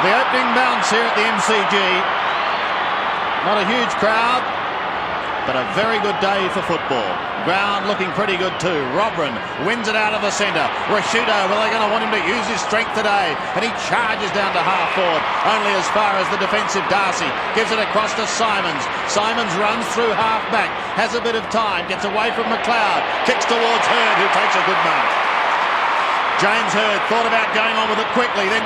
The opening bounce here at the MCG. Not a huge crowd, but a very good day for football. Ground looking pretty good too. Robren wins it out of the centre. Rashudo, well, they're going to want him to use his strength today. And he charges down to half forward, only as far as the defensive Darcy. Gives it across to Simons. Simons runs through half back, has a bit of time, gets away from McLeod, kicks towards Hurd, who takes a good mark. James Hurd thought about going on with it quickly, then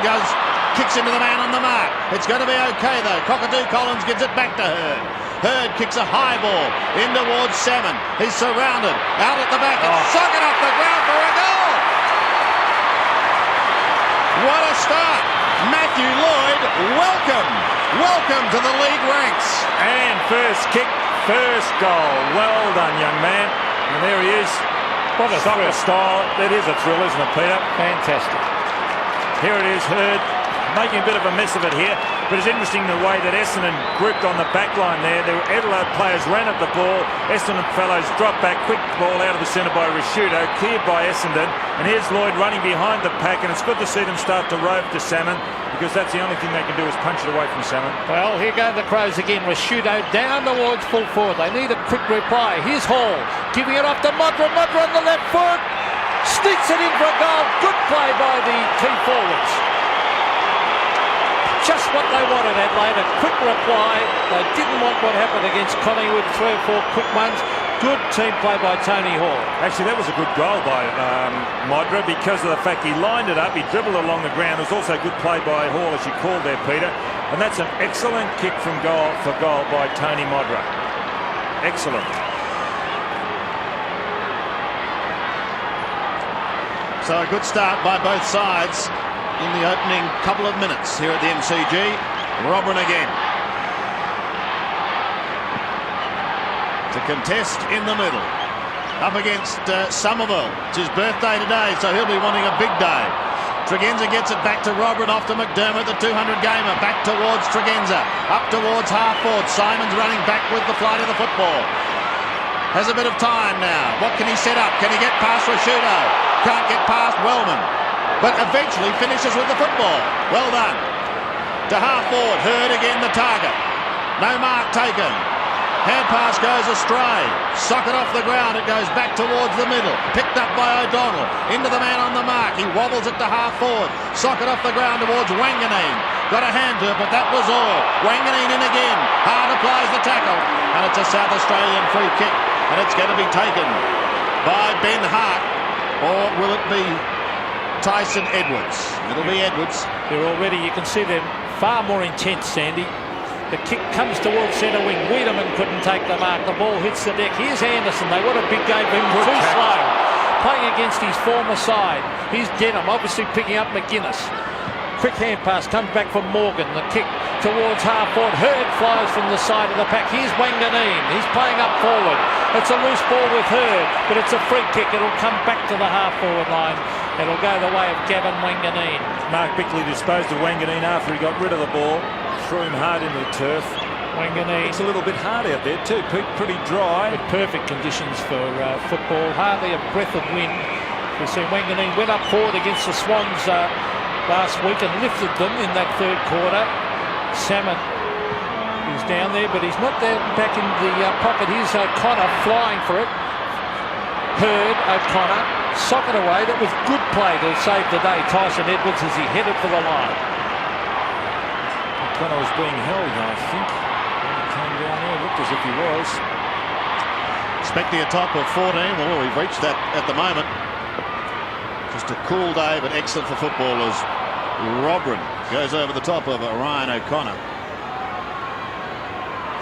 kicks into the man on the mark. It's going to be okay though. Cockatoo Collins gives it back to Hurd. Hurd kicks a high ball in towards Salmon. He's surrounded. Out at the back. And socket off the ground for a goal. What a start. Matthew Lloyd, welcome. Welcome to the league ranks. And first kick, first goal. Well done, young man. And there he is. What a soccer style. That is a thrill, isn't it, Peter? Fantastic. Here it is, Hurd. Making a bit of a mess of it here, but it's interesting the way that Essendon grouped on the back line there. The Adelaide players ran at the ball. Essendon fellows dropped back, quick ball out of the centre by Rashudo, cleared by Essendon, and here's Lloyd running behind the pack, and it's good to see them start to rove to Salmon, because that's the only thing they can do is punch it away from Salmon. Well, here go the Crows again. Rashudo down towards full forward. They need a quick reply. Here's Hall, giving it off to Modra. Modra on the left foot, sneaks it in for a goal. Good play by the key forwards. Just what they wanted, Adelaide, a quick reply. They didn't want what happened against Collingwood, 3 or 4 quick ones. Good team play by Tony Hall. Actually, that was a good goal by Modra because of the fact he lined it up, he dribbled along the ground. It was also a good play by Hall, as you called there, Peter. And that's an excellent kick from goal by Tony Modra. Excellent. So a good start by both sides in the opening couple of minutes here at the MCG. Robren again to contest in the middle, up against Somerville. It's his birthday today, so he'll be wanting a big day. Tregenza gets it back to Robren, off to McDermott, the 200-gamer, back towards Tregenza, up towards half forward. Simon's running back with the flight of the football. Has a bit of time now. What can he set up? Can he get past Rashudo? Can't get past Wellman, but eventually finishes with the football. Well done. To half forward, Hurd again the target. No mark taken. Hand pass goes astray. Socket off the ground, it goes back towards the middle. Picked up by O'Donnell. Into the man on the mark. He wobbles it to half forward. Socket off the ground towards Wanganeen. Got a hand to it, but that was all. Wanganeen in again. Hard applies the tackle. And it's a South Australian free kick. And it's going to be taken by Ben Hart. Or will it be Tyson Edwards? It'll be Edwards. They're already, you can see they're far more intense, Sandy. The kick comes towards centre wing. Wiedemann couldn't take the mark. The ball hits the deck. Here's Anderson. What a big game for him. Too slow. Playing against his former side. Here's Denham, obviously picking up McGuinness. Quick hand pass comes back from Morgan. The kick towards half forward. Hurd flies from the side of the pack. Here's Wanganeen. He's playing up forward. It's a loose ball with Hurd, but it's a free kick. It'll come back to the half forward line. It'll go the way of Gavin Wanganeen. Mark Bickley disposed of Wanganeen after he got rid of the ball. Threw him hard into the turf. Wanganeen. It's a little bit hard out there too, pretty dry. With perfect conditions for football. Hardly a breath of wind. We see Wanganeen went up forward against the Swans last week and lifted them in that third quarter. Salmon is down there, but he's not there back in the pocket. Here's O'Connor flying for it. Hurd, O'Connor, socket away. That was good play to save the day. Tyson Edwards as he headed for the line. O'Connor was being held, I think. When he came down there, looked as if he was. Expecting a top of 14. Well, we've reached that at the moment. Just a cool day, but excellent for footballers. Robren goes over the top of Ryan O'Connor,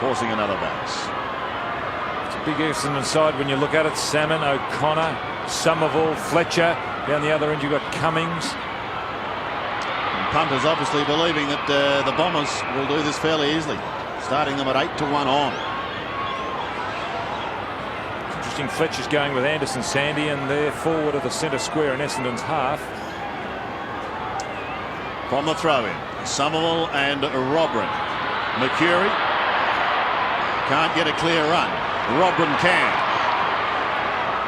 forcing another bounce. It's a big Essendon side when you look at it. Salmon, O'Connor, Somerville, Fletcher. Down the other end you've got Cummings. And punters obviously believing that the Bombers will do this fairly easily, starting them at 8-1 on. Interesting, Fletcher's going with Anderson, Sandy, and they're forward of the centre square in Essendon's half. From the throw-in, Somerville and Robren. Mercury can't get a clear run. Robren can.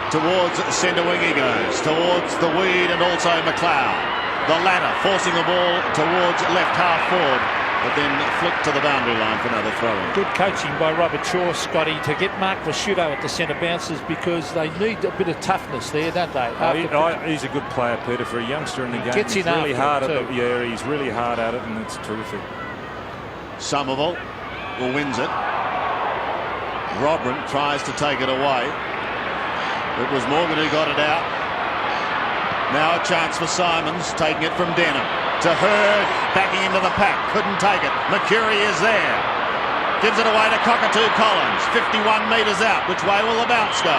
Towards centre wing he goes. Towards the Weed and also McLeod. The latter forcing the ball towards left half forward, but then flicked to the boundary line for another throw-in. Good coaching by Robert Shaw, Scotty, to get Mark Lasciuto at the centre bounces, because they need a bit of toughness there, don't they? He's a good player, Peter, for a youngster in the game. Gets he's in really hard at it it. Yeah, he's really hard at it, and it's terrific. Somerville wins it. Robrin tries to take it away. It was Morgan who got it out. Now a chance for Simons, taking it from Denham to Hurd, backing into the pack, couldn't take it. Mercury is there, gives it away to Cockatoo Collins, 51 metres out. Which way will the bounce go?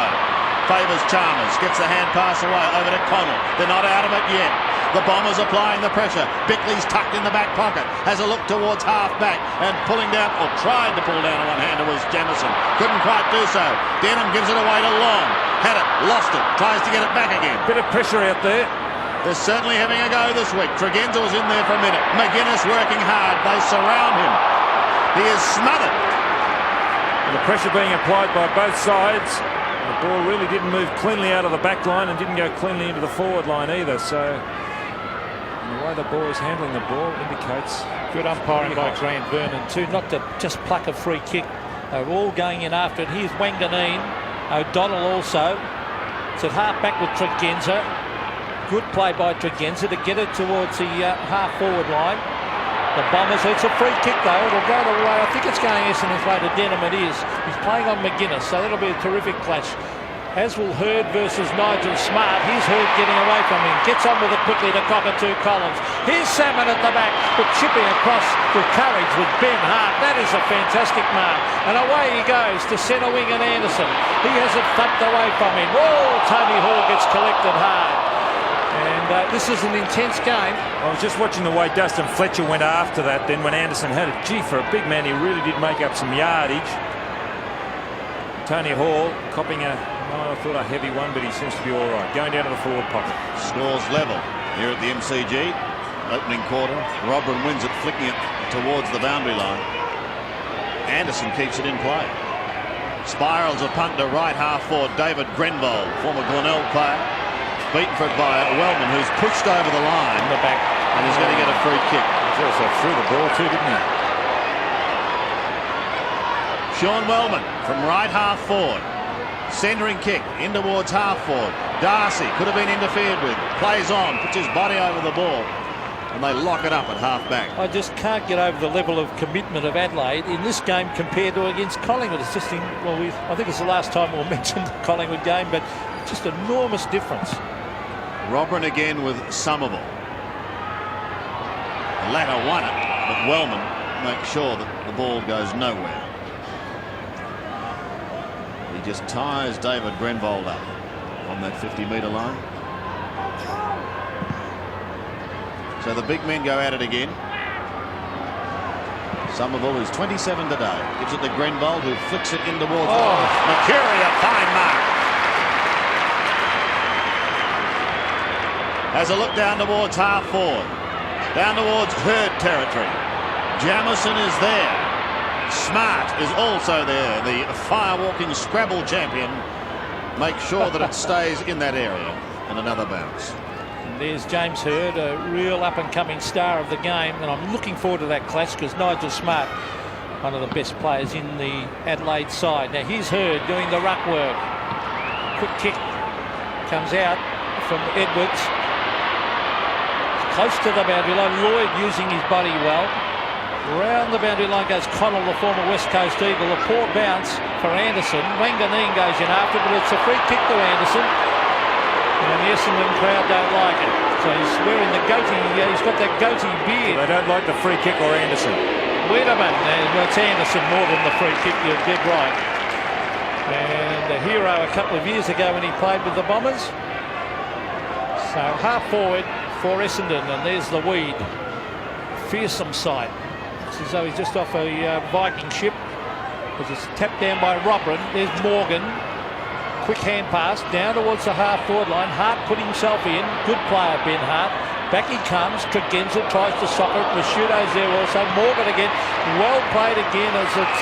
Favours Chalmers, gets the hand pass away over to Connell. They're not out of it yet. The Bombers applying the pressure. Bickley's tucked in the back pocket, has a look towards half back, and pulling down, or tried to pull down a one-hander, was Jamieson. Couldn't quite do so. Denham gives it away to Long. Had it, lost it, tries to get it back again. Bit of pressure out there. They're certainly having a go this week. Tregenza was in there for a minute. McGuinness working hard. They surround him. He is smothered. The pressure being applied by both sides. The ball really didn't move cleanly out of the back line and didn't go cleanly into the forward line either. So the way the boy is handling the ball indicates good umpiring by Grant Vernon too, not to just pluck a free kick. They're all going in after it. Here's Wanganeen. O'Donnell also. It's at half back with Tregenza. Good play by Tregenza to get it towards the half forward line. The Bombers, it's a free kick though. It'll go the way. I think it's going Essendon's way to Denham. It is. He's playing on McGuinness, so that'll be a terrific clash. As will Hurd versus Nigel Smart. Here's Hurd getting away from him. Gets on with it quickly to Cockatoo Collins. Here's Salmon at the back, but chipping across with courage with Ben Hart. That is a fantastic mark. And away he goes to centre wing and Anderson. He has it thumped away from him. Oh, Tony Hall gets collected hard. And this is an intense game. I was just watching the way Dustin Fletcher went after that. Then when Anderson had it, gee, for a big man, he really did make up some yardage. Tony Hall copping I thought a heavy one, but he seems to be all right. Going down to the forward pocket. Scores level here at the MCG. Opening quarter. Robrin wins it, flicking it towards the boundary line. Anderson keeps it in play. Spirals a punt to right half forward. David Grenvold, former Glenelg player. Beaten for it by Wellman, who's pushed over the line in the back, and he's going to get a free kick. He also threw the ball too, didn't he? Sean Wellman from right half forward. Centering kick in towards half forward. Darcy could have been interfered with. Plays on, puts his body over the ball, and they lock it up at half back. I just can't get over the level of commitment of Adelaide in this game compared to against Collingwood. It's just, I think it's the last time we'll mention the Collingwood game, but just enormous difference. Robrin again with Somerville. The latter won it, but Wellman makes sure that the ball goes nowhere. He just ties David Grenvold up on that 50-metre line. So the big men go at it again. Somerville is 27 today. Gives it to Grenvold, who flicks it in towards Mercury. A fine mark. Has a look down towards half forward. Down towards Hurd territory. Jamieson is there. Smart is also there. The fire-walking Scrabble champion makes sure that it stays in that area. And another bounce. And there's James Hurd, a real up-and-coming star of the game. And I'm looking forward to that clash because Nigel Smart, one of the best players in the Adelaide side. Now here's Hurd doing the ruck work. Quick kick comes out from Edwards. Close to the boundary line. Lloyd using his body well. Round the boundary line goes Connell, the former West Coast Eagle. A poor bounce for Anderson. Wanganeen goes in after, but it's a free kick to Anderson. And the Essendon crowd don't like it. So he's wearing the goatee. He's got that goatee beard. They don't like the free kick or Anderson. Wiedemann. Well, it's Anderson more than the free kick. You're dead right. And a hero a couple of years ago when he played with the Bombers. So half forward for Essendon, and there's the Weed. Fearsome sight. It's as though he's just off a Viking ship. As it's tapped down by Robrin. There's Morgan. Quick hand pass down towards the half forward line. Hart put himself in. Good player, Ben Hart. Back he comes. Tregenza tries to sock it. Lasciuto's there also. Morgan again. Well played again as it's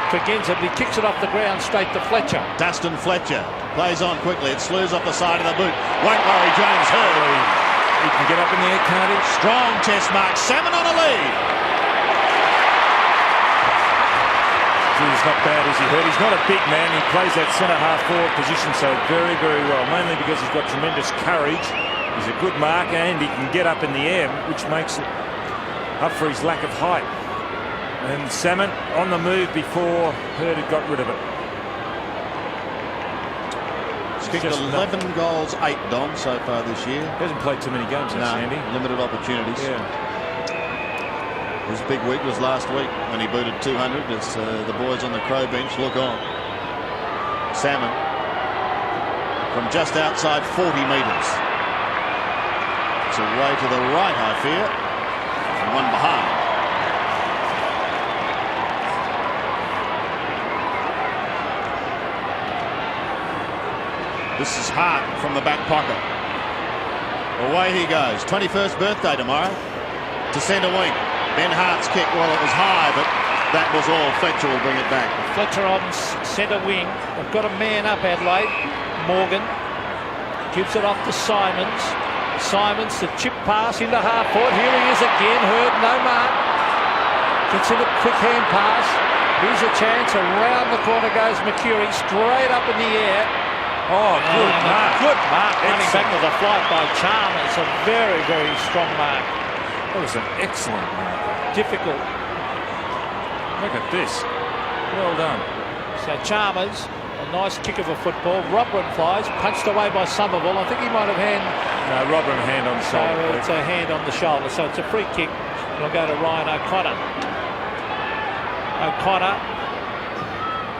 Tregenza, but he kicks it off the ground straight to Fletcher. Dustin Fletcher plays on quickly. It slews off the side of the boot. Won't worry James Hurd. He can get up in the air, can't he? Strong chest mark. Salmon on a lead. He's not bad, is he, Hurt? He's not a big man. He plays that centre-half forward position so very, very well, mainly because he's got tremendous courage. He's a good marker and he can get up in the air, which makes it up for his lack of height. And Salmon on the move before Hurt had got rid of it. He's kicked 11 goals, 8, Don, so far this year. He hasn't played too many games, has Andy? Limited opportunities. Yeah. His big week was last week when he booted 200 as the boys on the Crow bench look on. Salmon from just outside 40 metres. It's away to the right, I fear. And one behind. This is Hart from the back pocket. Away he goes. 21st birthday tomorrow to centre wing. Ben Hart's kick, well, it was high, but that was all. Fletcher will bring it back. Fletcher on centre wing. They've got a man up, Adelaide. Morgan gives it off to Simons. Simons, the chip pass into half forward. Here he is again. Hurd, no mark. Gets in a quick hand pass. Here's a chance. Around the corner goes Mercury. Straight up in the air. Oh, good mark. Good mark. Running back with a flight by Chalmers. A very, very strong mark. That was an excellent mark. Difficult. Look at this. Well done. So Chalmers, a nice kick of a football. Robin flies, punched away by Somerville. I think he might have hand. No, Robin hand on the shoulder. So it's a hand on the shoulder. So it's a free kick. It'll go to Ryan O'Connor. O'Connor.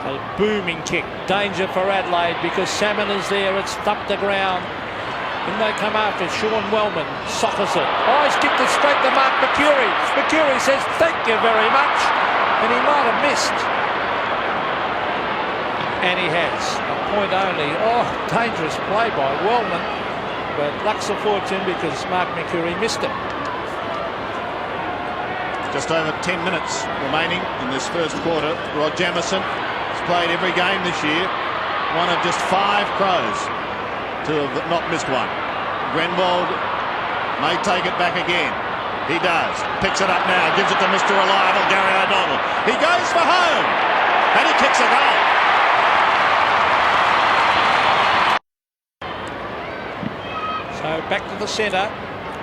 A booming kick. Danger for Adelaide because Salmon is there. It's thumped the ground. Then they come after Sean Wellman. Soccers it. Oh, he's kicked it straight to Mark Mercury. Mercury says, thank you very much. And he might have missed. And he has. A point only. Oh, dangerous play by Wellman. But luck's a fortune because Mark Mercury missed it. Just over 10 minutes remaining in this first quarter. Rod Jamieson has played every game this year. One of just 5 Crows to have not missed one. Grenwald may take it back again. He does. Picks it up now. Gives it to Mr. Reliable, Gary O'Donnell. He goes for home. And he kicks a goal. So back to the centre.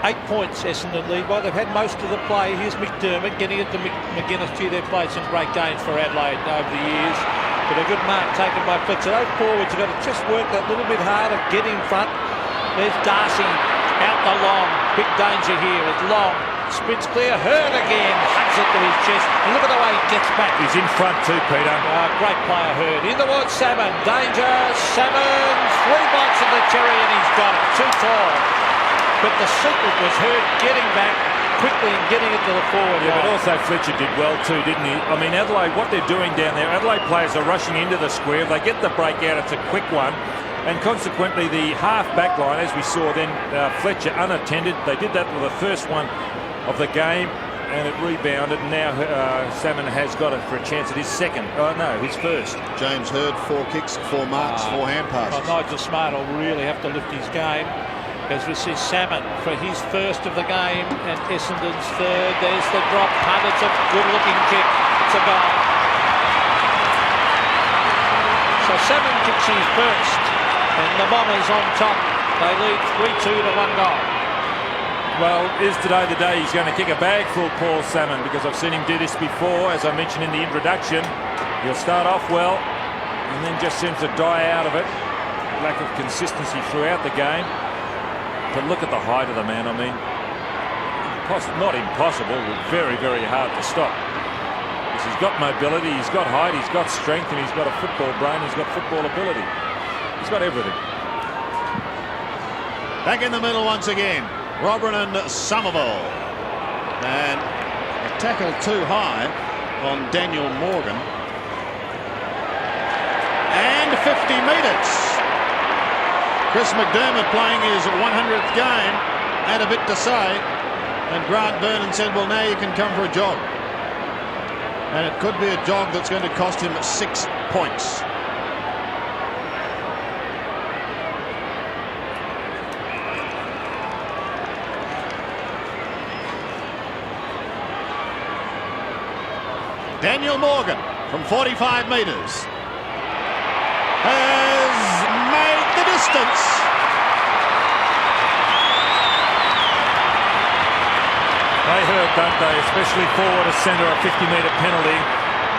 8 points Essendon lead by. They've had most of the play. Here's McDermott getting it to McGuinness. Gee, they've played some great games for Adelaide over the years. But a good mark taken by Fletcher. Those forwards have got to just work that little bit harder, get in front. There's Darcy out the long. Big danger here. It's Long. Sprints clear. Hurd again. Hugs it to his chest. And look at the way he gets back. He's in front too, Peter. Great player, Hurd. In towards Salmon. Danger. Salmon. 3 bites of the cherry and he's got it. Too tall. But the secret was Hurd getting back quickly and getting it to the forward line. But also Fletcher did well too, didn't he? I mean, Adelaide, what they're doing down there, Adelaide players are rushing into the square. If they get the break out, it's a quick one. And consequently, the half-back line, as we saw then, Fletcher unattended. They did that with the first one of the game, and it rebounded. And now Salmon has got it for a chance at his second. Oh, no, his first. James Hurd, 4 kicks, 4 marks, 4 hand passes. Nigel Smart will really have to lift his game. As we see Salmon for his first of the game and Essendon's third. There's the drop punt. It's a good-looking kick. It's a goal. So Salmon kicks his first, and the Bombers on top. They lead 3-2 to 1 goal. Well, is today the day he's going to kick a bag full, Paul Salmon, because I've seen him do this before, as I mentioned in the introduction. He'll start off well, and then just seems to die out of it. Lack of consistency throughout the game. But look at the height of the man. I mean, not impossible, but very, very hard to stop. Because he's got mobility, he's got height, he's got strength, and he's got a football brain, he's got football ability. He's got everything. Back in the middle once again. Robin and Somerville. And a tackle too high on Daniel Morgan. And 50 metres. Chris McDermott playing his 100th game, had a bit to say, and Grant Vernon said, well, now you can come for a jog. And it could be a jog that's going to cost him 6 points. Daniel Morgan from 45 metres has made the distance. They hurt, don't they? Especially forward a centre, a 50-metre penalty.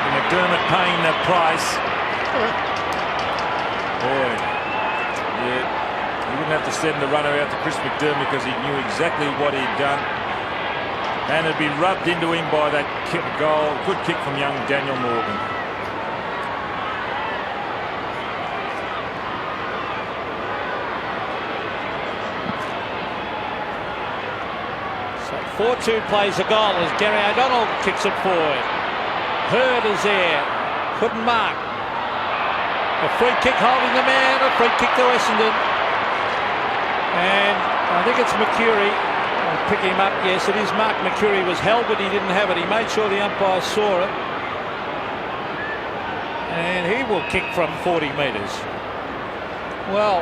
And McDermott paying the price. Yeah. You wouldn't have to send the runner out to Chris McDermott because he knew exactly what he'd done. And it'd be rubbed into him by that kick goal. Good kick from young Daniel Morgan. So 4-2 plays a goal as Gary O'Donnell kicks it forward. Hurd is there. Couldn't mark. A free kick holding the man. A free kick to Essendon. And I think it's Mercury. I'll pick him up. Yes, it is Mark Mercury. Was held, but he didn't have it. He made sure the umpire saw it. And he will kick from 40 metres. Well,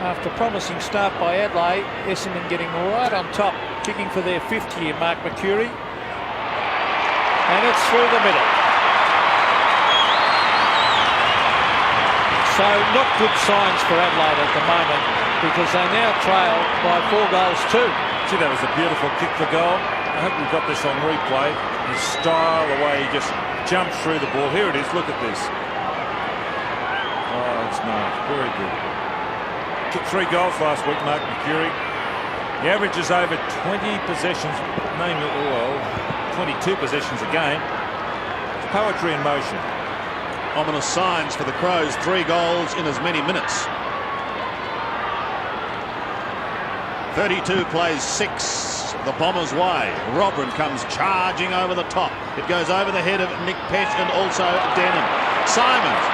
after a promising start by Adelaide, Essendon getting right on top, kicking for their 5th year, Mark Mercury. And it's through the middle. So not good signs for Adelaide at the moment, because they now trail by 4-2. Gee, that was a beautiful kick for goal. I hope we've got this on replay. His style, the way he just jumped through the ball. Here it is. Look at this. Oh, it's nice. Very good. Kicked 3 goals last week, Mark Mercury. He averages over 20 possessions, namely, 22 possessions a game. It's poetry in motion. Ominous signs for the Crows. 3 goals in as many minutes. 32 plays 6 the Bombers' way. Robrin comes charging over the top. It goes over the head of Nick Pesh and also Denham. Simons,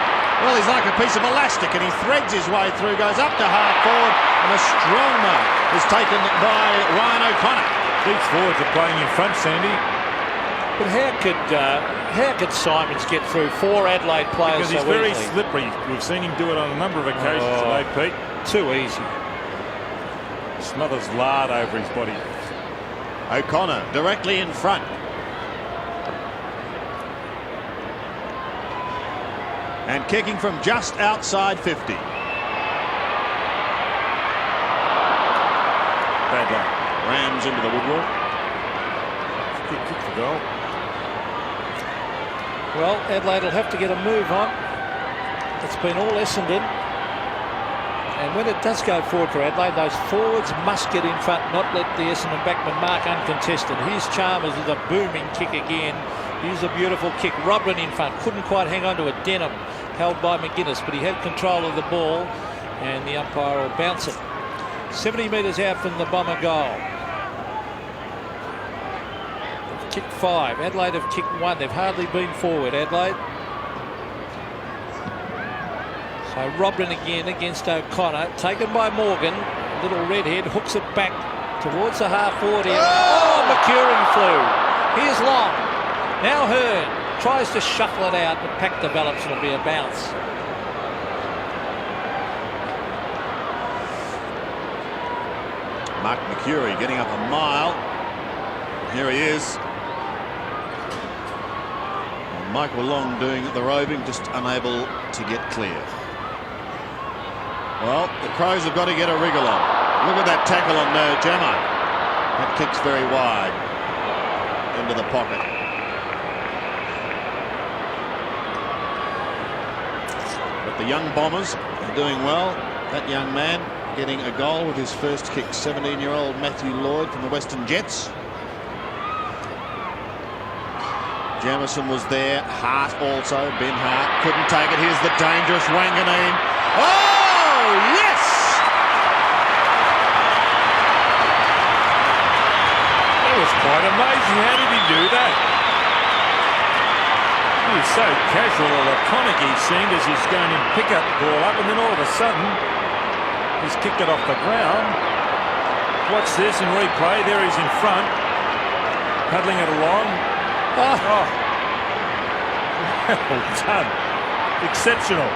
well, he's like a piece of elastic and he threads his way through, goes up to half forward, and a strong mark is taken by Ryan O'Connor. These forwards are playing in front, Sandy. But how could Simons get through 4 Adelaide players? Because he's so very easily? slippery. We've seen him do it on a number of occasions today, Pete. Too easy. Smothers lard over his body. O'Connor directly in front. And kicking from just outside 50. Bad luck. Rams into the woodwork. Good kick for goal. Well, Adelaide will have to get a move on. It's been all Essendon. And when it does go forward for Adelaide, those forwards must get in front, not let the Essendon backman mark uncontested. Here's Chalmers with a booming kick again. Here's a beautiful kick. Robin in front. Couldn't quite hang on to it. Denham held by McGuinness, but he had control of the ball, and the umpire will bounce it. 70 metres out from the Bomber goal. They've kicked 5. Adelaide have kicked 1. They've hardly been forward, Adelaide. So Robin again against O'Connor, taken by Morgan. Little redhead hooks it back towards the half-forward area. Oh, Mercury flew. Here's Long. Now Hurd tries to shuffle it out, but pack develops and it'll be a bounce. Mark Mercury getting up a mile. Here he is. And Michael Long doing the roving, just unable to get clear. Well, the Crows have got to get a wriggle on. Look at that tackle on Jamo. That kicks very wide into the pocket. But the young Bombers are doing well. That young man getting a goal with his first kick. 17-year-old Matthew Lloyd from the Western Jets. Jamison was there. Hart also. Ben Hart couldn't take it. Here's the dangerous Wanganeen. Oh! Yes! That was quite amazing. How did he do that? He was so casual or laconic, he seemed, as he's going to pick up the ball up, and then all of a sudden he's kicked it off the ground. Watch this in replay. There he's in front, paddling it along. Oh. Well done. Exceptional.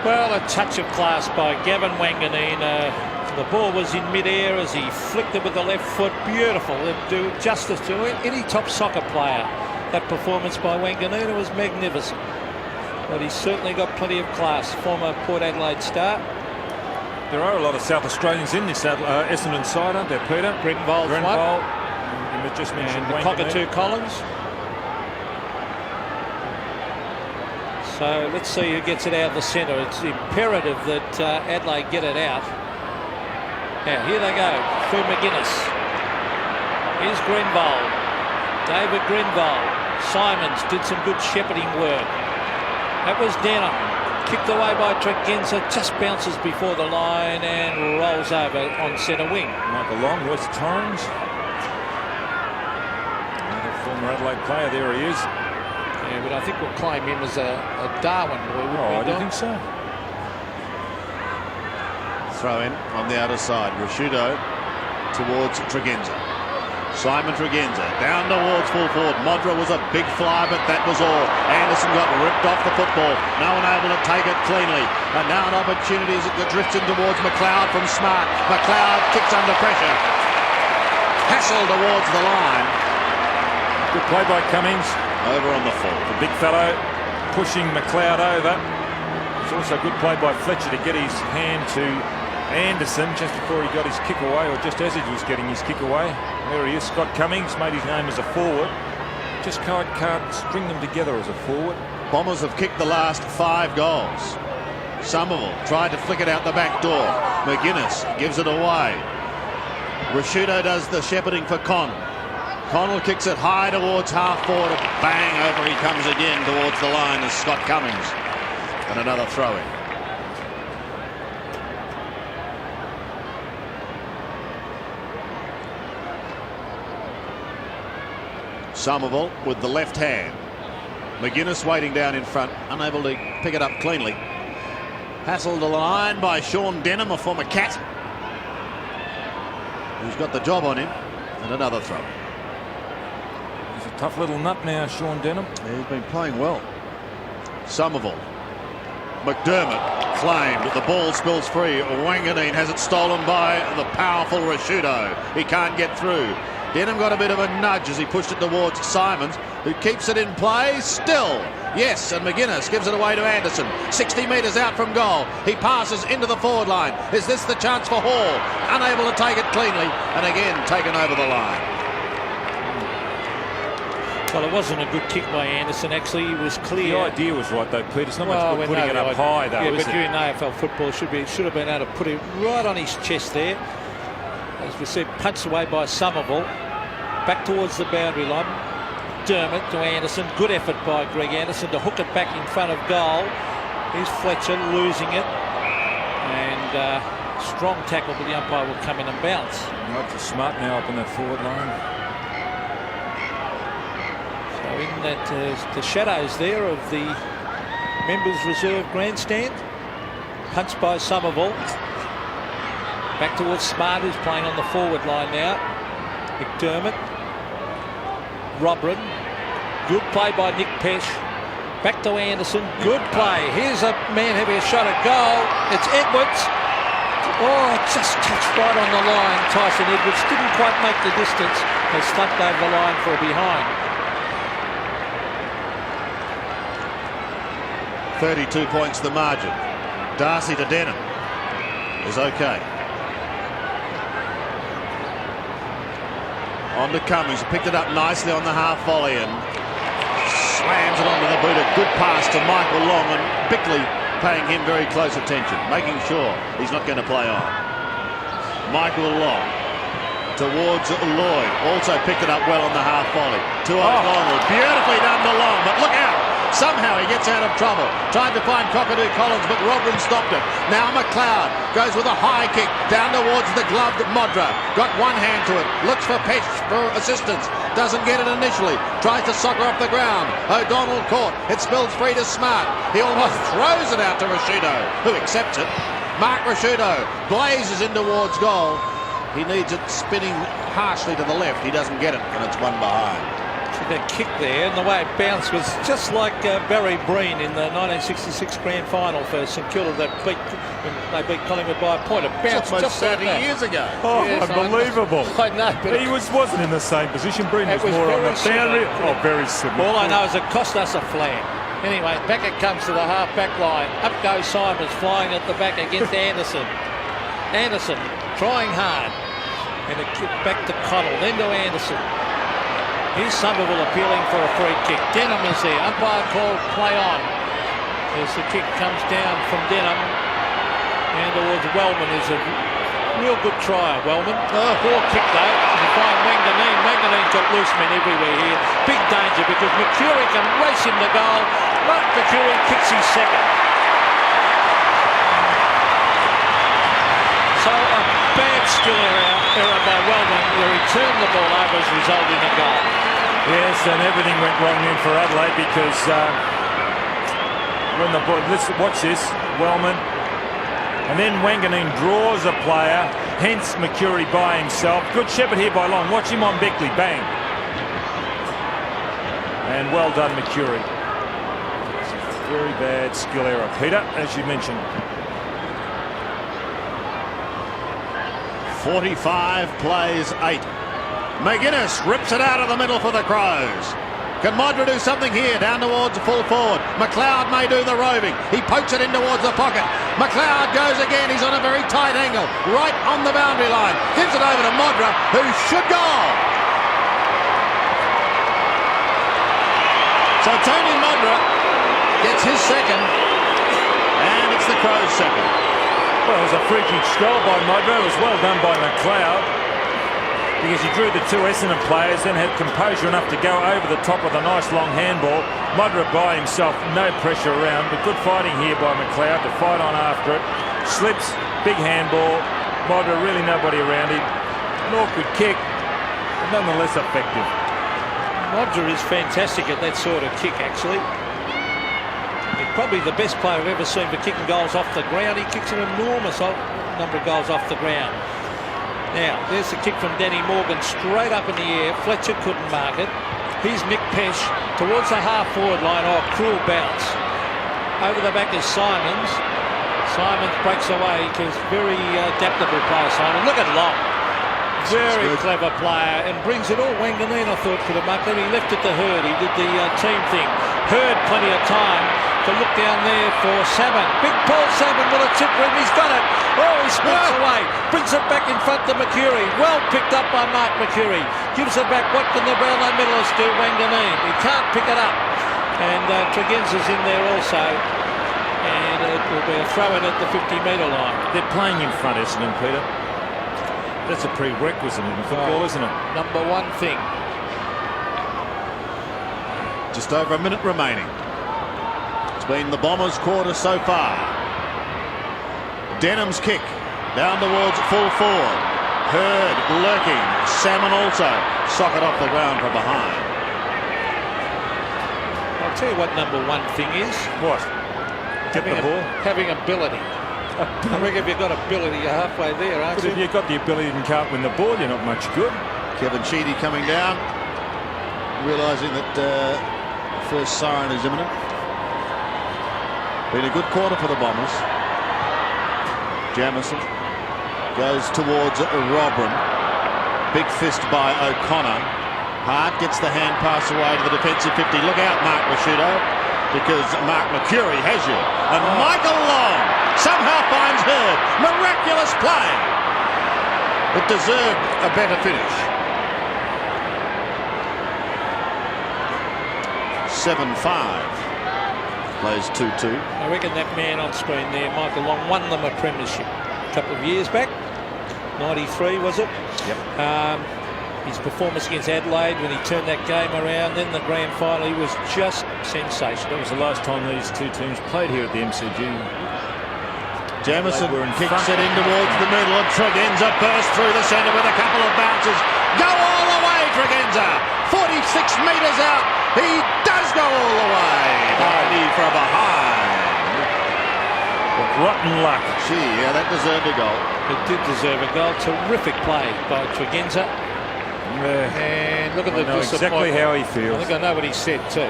Well, a touch of class by Gavin Wanganeen, The ball was in mid-air as he flicked it with the left foot. Beautiful. It'd do justice to any top soccer player. That performance by Wanganuna was magnificent. But he's certainly got plenty of class. Former Port Adelaide star. There are a lot of South Australians in this Essendon side, aren't there, Peter? Grenvold, you just mentioned and the Cockatoo Collins. So let's see who gets it out of the centre. It's imperative that Adelaide get it out. Now here they go through McGuinness. Here's Grenvold. David Grenvold. Simons did some good shepherding work. That was Denham. Kicked away by Tregenza, just bounces before the line and rolls over on centre wing. Michael Long, West Torrens. Another former Adelaide player, there he is. Yeah, but I think we'll claim him as a Darwin. I don't think so. Throw in on the outer side. Rashudo towards Tregenza. Simon Tregenza down towards full forward. Modra was a big fly, but that was all. Anderson got ripped off the football. No one able to take it cleanly. And now an opportunity as it drifts in towards McLeod from Smart. McLeod kicks under pressure. Hassel towards the line. Good play by Cummings. Over on the full. The big fellow pushing McLeod over. It's also a good play by Fletcher to get his hand to Anderson just before he got his kick away, or just as he was getting his kick away. There he is. Scott Cummings made his name as a forward. Just can't string them together as a forward. Bombers have kicked the last 5 goals. Somerville tried to flick it out the back door. McGuinness gives it away. Rashudo does the shepherding for Connell. Connell kicks it high towards half forward. Bang, over he comes again towards the line as Scott Cummings. And another throw in. Somerville with the left hand. McGuinness waiting down in front, unable to pick it up cleanly. Hassled the line by Sean Denham, a former Cat, who's got the job on him. And another throw. He's a tough little nut now, Sean Denham. Yeah, he's been playing well. Somerville. McDermott claimed. The ball spills free. Wanganeen has it stolen by the powerful Rashudo. He can't get through. Denham got a bit of a nudge as he pushed it towards Simons, who keeps it in play still. Yes, and McGuinness gives it away to Anderson. 60 metres out from goal. He passes into the forward line. Is this the chance for Hall? Unable to take it cleanly, and again taken over the line. Well, it wasn't a good kick by Anderson, actually. He was clear. The idea was right, though, Pete. It's not much good putting it up high, though, yeah, is but it? you in AFL football should have been able to put it right on his chest there. As we said, punched away by Somerville. Back towards the boundary line. Dermott to Anderson. Good effort by Greg Anderson to hook it back in front of goal. Here's Fletcher losing it. And strong tackle, but the umpire will come in and bounce. Right for Smart now up in that forward line. So in that the shadows there of the members reserve grandstand. Punched by Somerville. Back towards Smart, who's playing on the forward line now. McDermott. Robrin. Good play by Nick Pesh. Back to Anderson. Good play. Here's a man having a shot at goal. It's Edwards. Oh, just touched right on the line. Tyson Edwards didn't quite make the distance. Has slumped over the line for a behind. 32 points the margin. Darcy to Denham is okay. On to Cummings, picked it up nicely on the half volley and slams it onto the boot. A good pass to Michael Long, and Bickley paying him very close attention, making sure he's not going to play on. Michael Long towards Lloyd, also picked it up well on the half volley. To O'Donnell, beautifully done to Long, but look out! Somehow he gets out of trouble. Tried to find Cockatoo Collins, but Robin stopped it. Now McLeod goes with a high kick down towards the gloved Modra. Got one hand to it. Looks for Pesh for assistance. Doesn't get it initially. Tries to soccer off the ground. O'Donnell caught. It spills free to Smart. He almost throws it out to Rashudo, who accepts it. Mark Rashudo blazes in towards goal. He needs it spinning harshly to the left. He doesn't get it, and it's one behind. That kick there and the way it bounced was just like Barry Breen in the 1966 grand final for St Kilda that beat They beat Collingwood by a point. It bounced Almost just like 30 that. years ago. Oh, Yes, unbelievable. I know, but He wasn't in the same position. Breen was It was more on very the boundary. similar. Oh, very similar. all I know is it cost us a flag. Anyway, back it comes to the half-back line. Up goes Simons, flying at the back against Anderson. Anderson trying hard. And a kick back to Connell, then to Anderson. Here's Somerville appealing for a free kick. Denham is there. Umpire called play on. As the kick comes down from Denham. And towards Wellman is a real good try, Wellman. Poor kick though. You find Manganine. Manganine's got loose men everywhere here. Big danger because Mercury can race him to goal. Mark Mercury kicks his second. So a bad skill error by Wellman where he turned the ball over has resulted in a goal. Yes, and everything went wrong then for Adelaide because when the ball, watch this, Wellman. And then Wanganeen draws a player, hence Mercury by himself. Good shepherd here by Long. Watch him on Beckley. Bang. And well done, Mercury. It's a very bad skill error, Peter, as you mentioned. 45 plays 8. McGuinness rips it out of the middle for the Crows. Can Modra do something here? Down towards full forward. McLeod may do the roving. He pokes it in towards the pocket. McLeod goes again. He's on a very tight angle. Right on the boundary line. Gives it over to Modra, who should go. So Tony Modra gets his second. And it's the Crows' second. Well, it was a free kick goal by Modra. It was well done by McLeod. Because he drew the two Essendon players, then had composure enough to go over the top with a nice long handball. Modra by himself, no pressure around, but good fighting here by McLeod to fight on after it. Slips, big handball. Modra, really nobody around him. An awkward kick, but nonetheless effective. Modra is fantastic at that sort of kick, actually. He's probably the best player I've ever seen for kicking goals off the ground. He kicks an enormous number of goals off the ground. Now, there's the kick from Danny Morgan straight up in the air. Fletcher couldn't mark it. Here's Mick Pesh towards the half-forward line. Oh, cruel bounce. Over the back is Simons. Simons breaks away because very adaptable player, Simon. Look at Long. Very clever player and brings it all. Wanganeen, I thought, could have marked it. He left it to Hurd. He did the team thing. Hurd plenty of time to look down there for Salmon. Big Paul Salmon with a chip rim. He's got it. Oh, he sprints away. Brings it back in front to Mercury. Well picked up by Mark Mercury. Gives it back. What can the Brownlow medalist do? Wanganeen. He can't pick it up. And Tregenza's in there also. And it will be a throw-in at the 50-metre line. They're playing in front, Essendon, Peter. That's a prerequisite in football, isn't it? Number one thing. Just over a minute remaining. It's been the Bombers' quarter so far. Denham's kick down towards full forward. Hurd lurking. Salmon also socket off the ground from behind. I'll tell you what number one thing is. What? Get the ball? Having ability. I reckon if you've got ability, you're halfway there, aren't you? But if you've got the ability and can't win the ball, you're not much good. Kevin Sheedy coming down, realising that first siren is imminent. Been a good quarter for the Bombers. Jamison goes towards Robran. Big fist by O'Connor. Hart gets the hand pass away to the defensive 50. Look out, Mark Rashudo, because Mark Mercury has you. And Michael Long somehow finds Hurd. Miraculous play. It deserved a better finish. 7-5. Plays 2-2. I reckon that man on screen there, Michael Long, won them a premiership a couple of years back. 93, was it? Yep. His performance against Adelaide when he turned that game around, then the grand final, he was just sensational. That was the last time these two teams played here at the MCG. Jamison kicks it in towards the middle, and Tregenza bursts through the centre with a couple of bounces. Go all the way, Tregenza! 46 metres out. He does go all the way. Only from behind. Rotten luck. Gee, yeah, that deserved a goal. It did deserve a goal. Terrific play by Tregenza. Yeah. And look at the know disappointment. exactly how he feels. I think I know what he said too.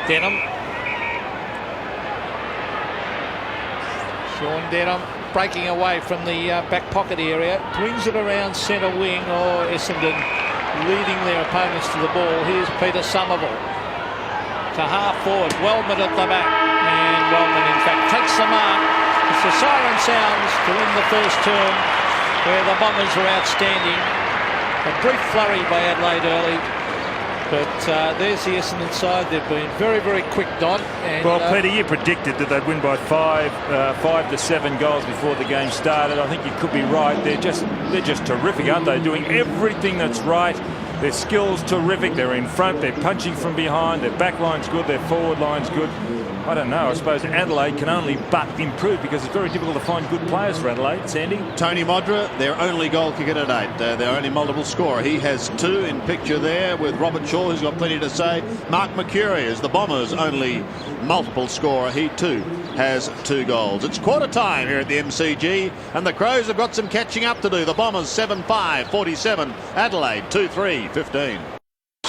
Denham. Sean Denham breaking away from the back pocket area, brings it around centre wing. Or Essendon leading their opponents to the ball. Here's Peter Somerville to half forward. Wellman at the back, and Wellman in fact takes the mark as the siren sounds to win the first term, where the Bombers were outstanding. A brief flurry by Adelaide early, but there's the Essendon side. They've been very, very quick, Don. And, well, Peter, you predicted that they'd win by 5 to 7 goals before the game started. I think you could be right. They're just terrific, aren't they? Doing everything that's right. Their skills terrific. They're in front. They're punching from behind. Their back line's good. Their forward line's good. I don't know. I suppose Adelaide can only but improve, because it's very difficult to find good players for Adelaide. Sandy? Tony Modra, their only goal kicker to date, their only multiple scorer. He has 2 in picture there with Robert Shaw, who's got plenty to say. Mark McCurry is the Bombers' only multiple scorer. He too has 2 goals. It's quarter time here at the MCG, and the Crows have got some catching up to do. The Bombers 7-5, 47. Adelaide 2-3, 15.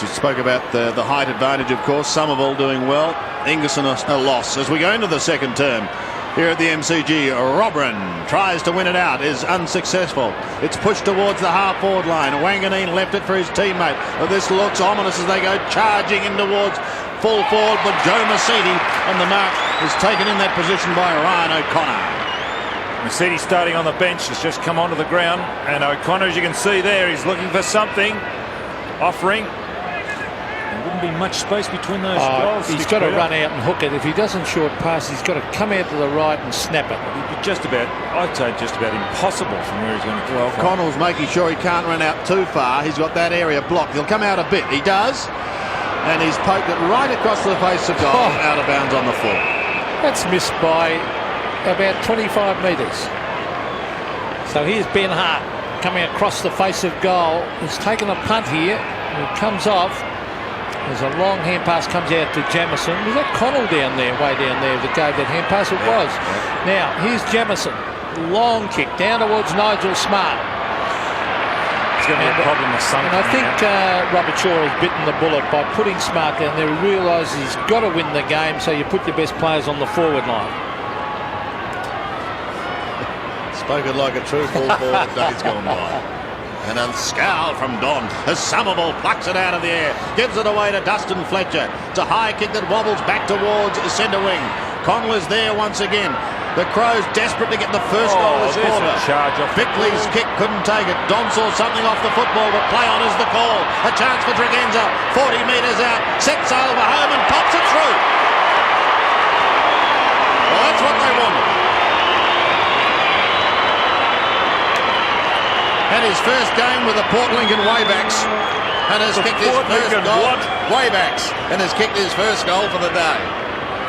She spoke about the height advantage, of course. Somerville doing well. Ingerson a loss. As we go into the second term here at the MCG, Robran tries to win it out, is unsuccessful. It's pushed towards the half-forward line. Wanganeen left it for his teammate. Well, this looks ominous as they go charging in towards full forward, but Joe Mercedes, and the mark is taken in that position by Ryan O'Connor. Mercedes starting on the bench has just come onto the ground, and O'Connor, as you can see there, he's looking for something, offering. There wouldn't be much space between those goals. He's got to run out and hook it. If he doesn't short pass, he's got to come out to the right and snap it. Just about, I'd say just about impossible from where he's going to kick. Well, Connell's making sure he can't run out too far. He's got that area blocked. He'll come out a bit. He does. And he's poked it right across the face of goal, out of bounds on the foot. That's missed by about 25 metres. So here's Ben Hart coming across the face of goal. He's taken a punt here. It comes off. There's a long hand pass, comes out to Jamison. Was that Connell down there, way down there, that gave that hand pass? It was. Now, here's Jamison. Long kick down towards Nigel Smart. It's going to be a problem with something. And I think Robert Shaw has bitten the bullet by putting Smart down there. He realises he's got to win the game, so you put your best players on the forward line. Spoken like a true full forward days gone by. And a scowl from Don as Somerville plucks it out of the air, gives it away to Dustin Fletcher. It's a high kick that wobbles back towards centre wing. Connell is there once again. The Crows desperate to get the first goal this quarter. Bickley's kick couldn't take it. Don saw something off the football, but play on is the call. A chance for Tregenza, 40 metres out, sets sail for home and pops it through. Well, that's what they wanted. And his first game with the Port Lincoln Waybacks, and has kicked his first goal. Waybacks, and has kicked his first goal for the day.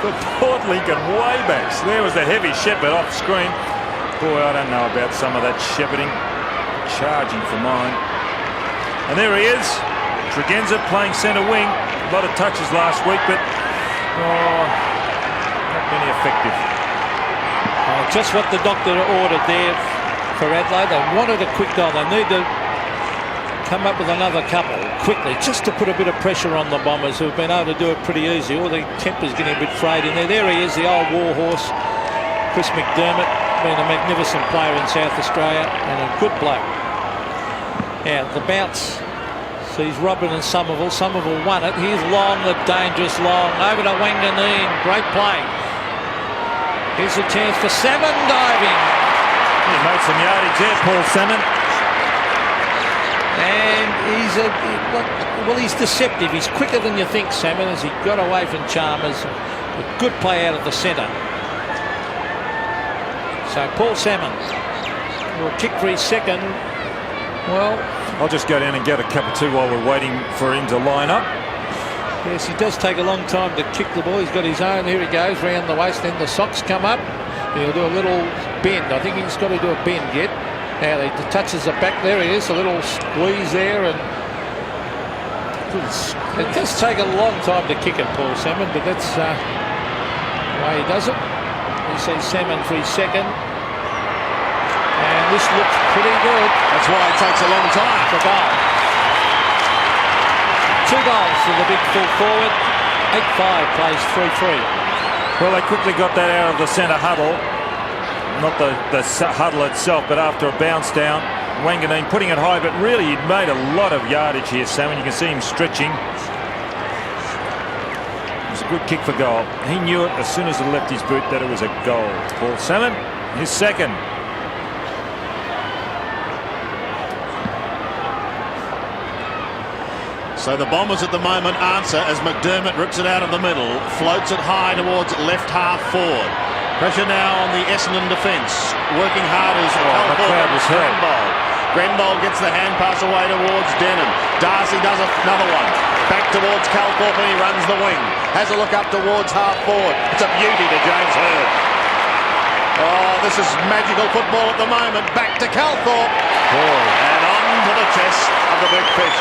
The Port Lincoln Waybacks. There was the heavy shepherd off screen. Boy, I don't know about some of that shepherding. Charging for mine. And there he is. Tregenza playing centre wing. A lot of touches last week, but not many effective. Just what the doctor ordered there for Adelaide. They wanted a quick goal. They need to come up with another couple quickly, just to put a bit of pressure on the Bombers, who have been able to do it pretty easy. All the temper's getting a bit frayed in there. There he is, the old warhorse, Chris McDermott, been a magnificent player in South Australia and a good bloke. Now the bounce sees Robin and Somerville. Somerville won it. Here's Long, the dangerous Long, over to Wanganeen. Great play. Here's a chance for Salmon diving. He made some yardage there, Paul Salmon. And he's deceptive. He's quicker than you think, Salmon, as he got away from Chalmers. A good play out of the centre. So Paul Salmon will kick for his second. Well, I'll just go down and get a cup of tea while we're waiting for him to line up. Yes, he does take a long time to kick the ball. He's got his own. Here he goes, round the waist. Then the socks come up. He'll do a little bend. I think he's got to do a bend yet. Now he touches the back. There he is. A little squeeze there. And it does take a long time to kick it, Paul Salmon, but that's the way he does it. He sees Salmon for his second. And this looks pretty good. That's why it takes a long time. For goal. 2 goals for the big full forward. 8-5 plays 3-3. Well, they quickly got that out of the centre huddle. not the huddle itself, but after a bounce down. Wanganeen putting it high, but really he'd made a lot of yardage here, Salmon. You can see him stretching. It was a good kick for goal. He knew it as soon as it left his boot that it was a goal. Paul Salmon, his second. So the Bombers at the moment answer as McDermott rips it out of the middle, floats it high towards left half forward. Pressure now on the Essendon defence. Working hard is McLeod was held. Grenbold gets the hand pass away towards Denham. Darcy does another one. Back towards Calthorpe and he runs the wing. Has a look up towards half forward. It's a beauty to James Hird. Oh, this is magical football at the moment. Back to Calthorpe. And on to the chest of the big fish.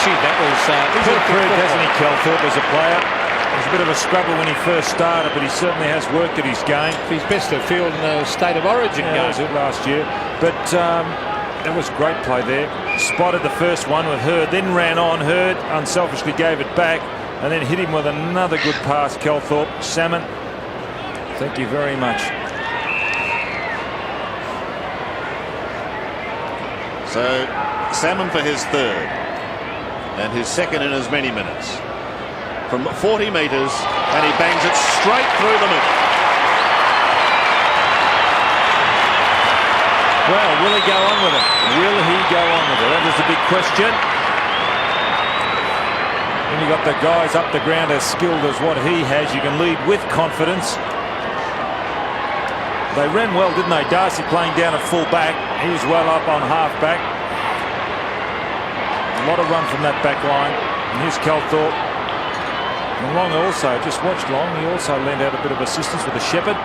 Gee, that was he's improved, hasn't he, Calthorpe, as a player? He was a bit of a scrubber when he first started, but he certainly has worked at his game. He's best of field in the State of Origin game. That was it last year. But that was great play there. Spotted the first one with Hird, then ran on. Hird unselfishly gave it back and then hit him with another good pass, Calthorpe. Salmon, thank you very much. So Salmon for his third and his second in as many minutes. From 40 metres, and he bangs it straight through the middle. Well, will he go on with it? Will he go on with it? That is the big question. When you got the guys up the ground as skilled as what he has, you can lead with confidence. They ran well, didn't they? Darcy playing down at full back. He was well up on half back. A lot of run from that back line. And here's Calthorpe. And Long also, just watched Long, he also lent out a bit of assistance with the Shepherd.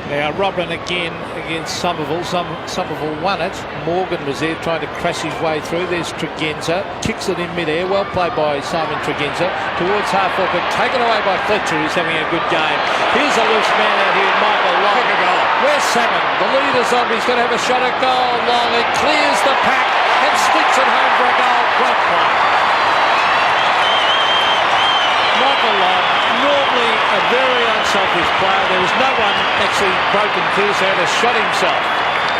Now Robin again against Somerville. Somerville won it. Morgan was there trying to crash his way through. There's Tregenza. Kicks it in midair. Well played by Simon Tregenza. Towards half forward, but taken away by Fletcher, who's having a good game. Here's a loose man out here, Michael Long. Where's Salmon? The leader's on. He's going to have a shot at goal. Long. It clears the pack and sticks it home for a goal. Great play. Michael Long, normally a very unselfish player. There was no one actually broken through, so he had to shot himself.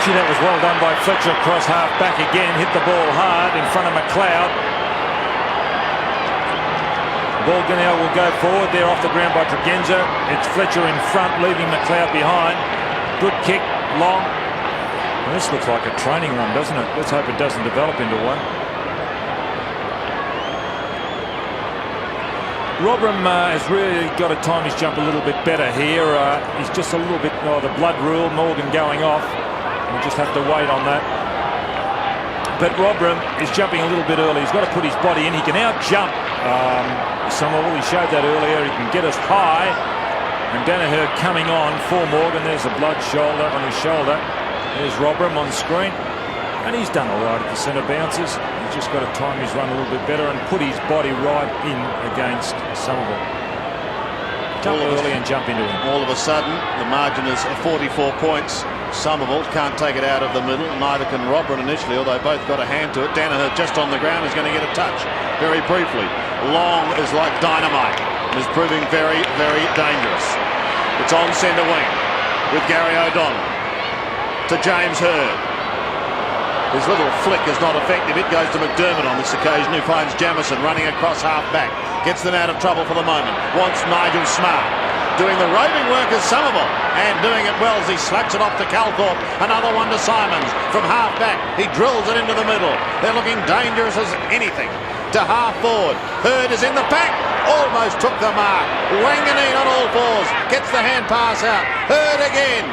Gee, that was well done by Fletcher across half back again. Hit the ball hard in front of McLeod. Ball now will go forward. They're off the ground by Tregenza. It's Fletcher in front, leaving McLeod behind. Good kick, Long. Well, this looks like a training run, doesn't it? Let's hope it doesn't develop into one. Robram has really got to time his jump a little bit better here. He's just a little bit, the blood rule, Morgan going off. We'll just have to wait on that. But Robram is jumping a little bit early. He's got to put his body in. He can out-jump Somerville. He showed that earlier. He can get us high. And Danaher coming on for Morgan. There's a blood shoulder on his shoulder. There's Robram on the screen. And he's done all right at the centre bounces. He's just got to time his run a little bit better and put his body right in against Somerville. Jump early and jump into him. All of a sudden, the margin is 44 points. Somerville can't take it out of the middle. Neither can Robin initially, although both got a hand to it. Danaher just on the ground is going to get a touch very briefly. Long is like dynamite and is proving very, very dangerous. It's on centre wing with Gary O'Donnell to James Hird. His little flick is not effective. It goes to McDermott on this occasion, who finds Jamieson running across half-back. Gets them out of trouble for the moment. Wants Nigel Smart. Doing the roving work as Somerville. And doing it well as he slaps it off to Calthorpe. Another one to Simons. From half-back, he drills it into the middle. They're looking dangerous as anything. To half-forward. Hird is in the pack. Almost took the mark. Wanganeen on all fours. Gets the hand pass out. Hird again.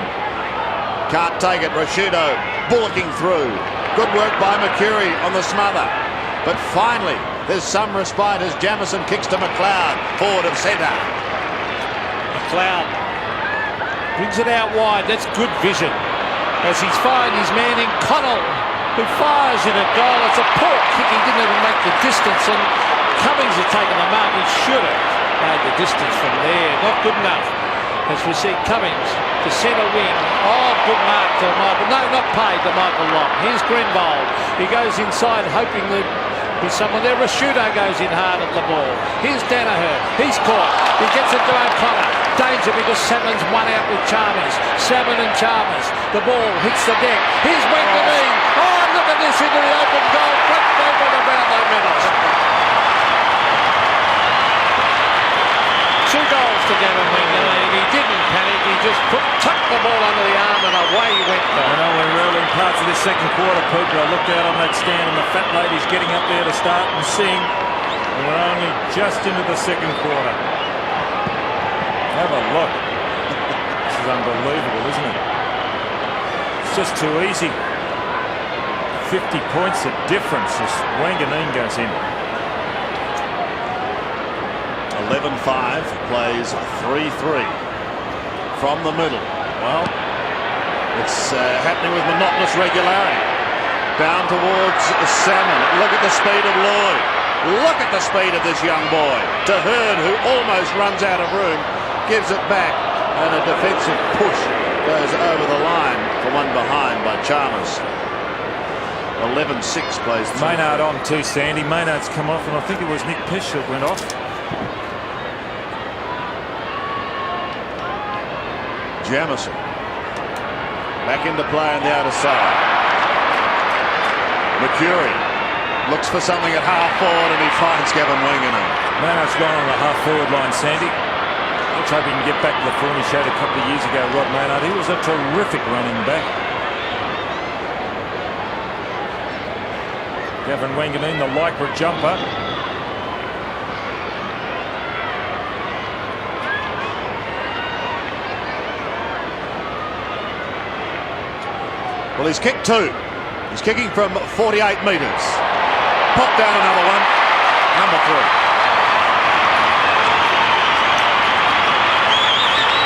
Can't take it. Rashudo bullocking through. Good work by Mercury on the smother. But finally, there's some respite as Jamieson kicks to McLeod, forward of centre. McLeod brings it out wide. That's good vision. As he's fired his man in Connell, who fires in a goal. It's a poor kick. He didn't even make the distance, and Cummings had taken the mark. He should have made the distance from there. Not good enough. As we see Cummings to centre wing. Oh, good mark to Michael. No, not paid to Michael Long. Here's Grenbold. He goes inside hoping that be someone there. Rashudo goes in hard at the ball. Here's Danaher. He's caught. He gets it to O'Connor. Danger because Salmon's one out with Chalmers. Salmon and Chalmers. The ball hits the deck. Here's Wanganeen. Oh, look at this into the open goal. Quick movement around the middle. 2 goals to Gavin Wanganeen. He didn't panic. He just tucked the ball under the arm and away he went. I know we're early parts of this second quarter, Pooper. I looked out on that stand and the fat lady's getting up there to start and sing. And we're only just into the second quarter. Have a look. This is unbelievable, isn't it? It's just too easy. 50 points of difference as Wanganeen goes in. 11-5, plays 3-3 from the middle. Well, it's happening with monotonous regularity. Down towards Salmon. Look at the speed of Lloyd. Look at the speed of this young boy. To Hurd, who almost runs out of room, gives it back, and a defensive push goes over the line for one behind by Chalmers. 11-6 plays. Maynard on too, Sandy. Maynard's come off, and I think it was Nick Pish that went off. Jamison back into play on the outer side. Mercury looks for something at half forward and he finds Gavin Wanganeen. Maynard's gone on the half forward line, Sandy. Let's hope he can get back to the form he showed a couple of years ago, Rod Maynard. He was a terrific running back. Gavin Wanganeen, the Lycra jumper. Well, he's kicked 2. He's kicking from 48 metres. Pop down another one. Number 3.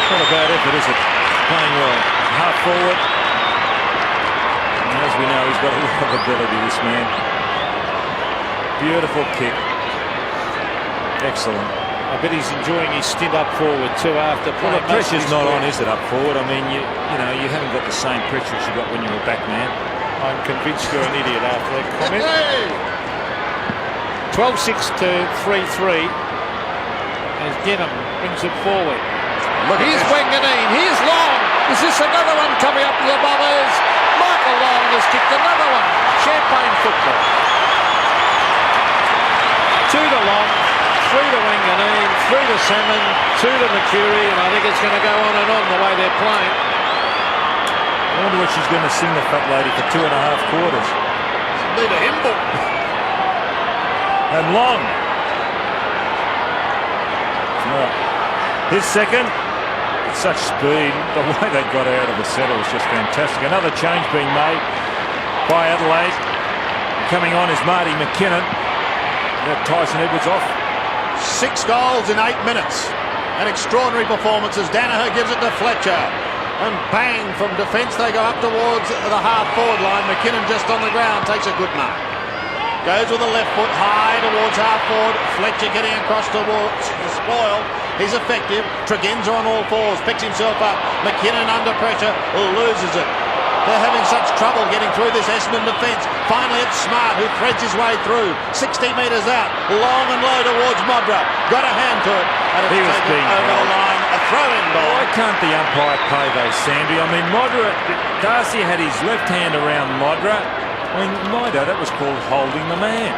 Not a bad effort, is it? Playing well. Half forward. And as we know, he's got a lot of ability, this man. Beautiful kick. Excellent. I bet he's enjoying his stint up forward too after playing. Well, the pressure's not on, is it, up forward? I mean, you know, you haven't got the same pressure as you got when you were back man. I'm convinced you're an idiot after that comment. 12-6 to 3-3 as Denham brings it forward. Here's Wanganeen. Here's Long. Is this another one coming up to the Bombers? Michael Long has kicked another one. Champagne football. 2 to Long. 3 to Wanganeen, 3 to Salmon, 2 to Mercury, and I think it's going to go on and on the way they're playing. I wonder what she's going to sing, the fat lady, for 2.5 quarters. Need a hymn book. And Long. His second. Such speed. The way they got out of the settle was just fantastic. Another change being made by Adelaide. Coming on is Marty McKinnon. Got Tyson Edwards off. 6 goals in 8 minutes. An extraordinary performance as Danaher gives it to Fletcher. And bang, from defence they go up towards the half-forward line. McKinnon just on the ground, takes a good mark. Goes with the left foot high towards half-forward. Fletcher getting across towards the spoil. He's effective. Tregenza on all fours, picks himself up. McKinnon under pressure, loses it. They're having such trouble getting through this Essendon defence. Finally it's Smart who threads his way through. 60 metres out, long and low towards Modra. Got a hand to it, and it's taken over the line. A throw-in ball. Why can't the umpire play those, Sandy? I mean, Modra, Darcy had his left hand around Modra. I mean, that was called holding the man.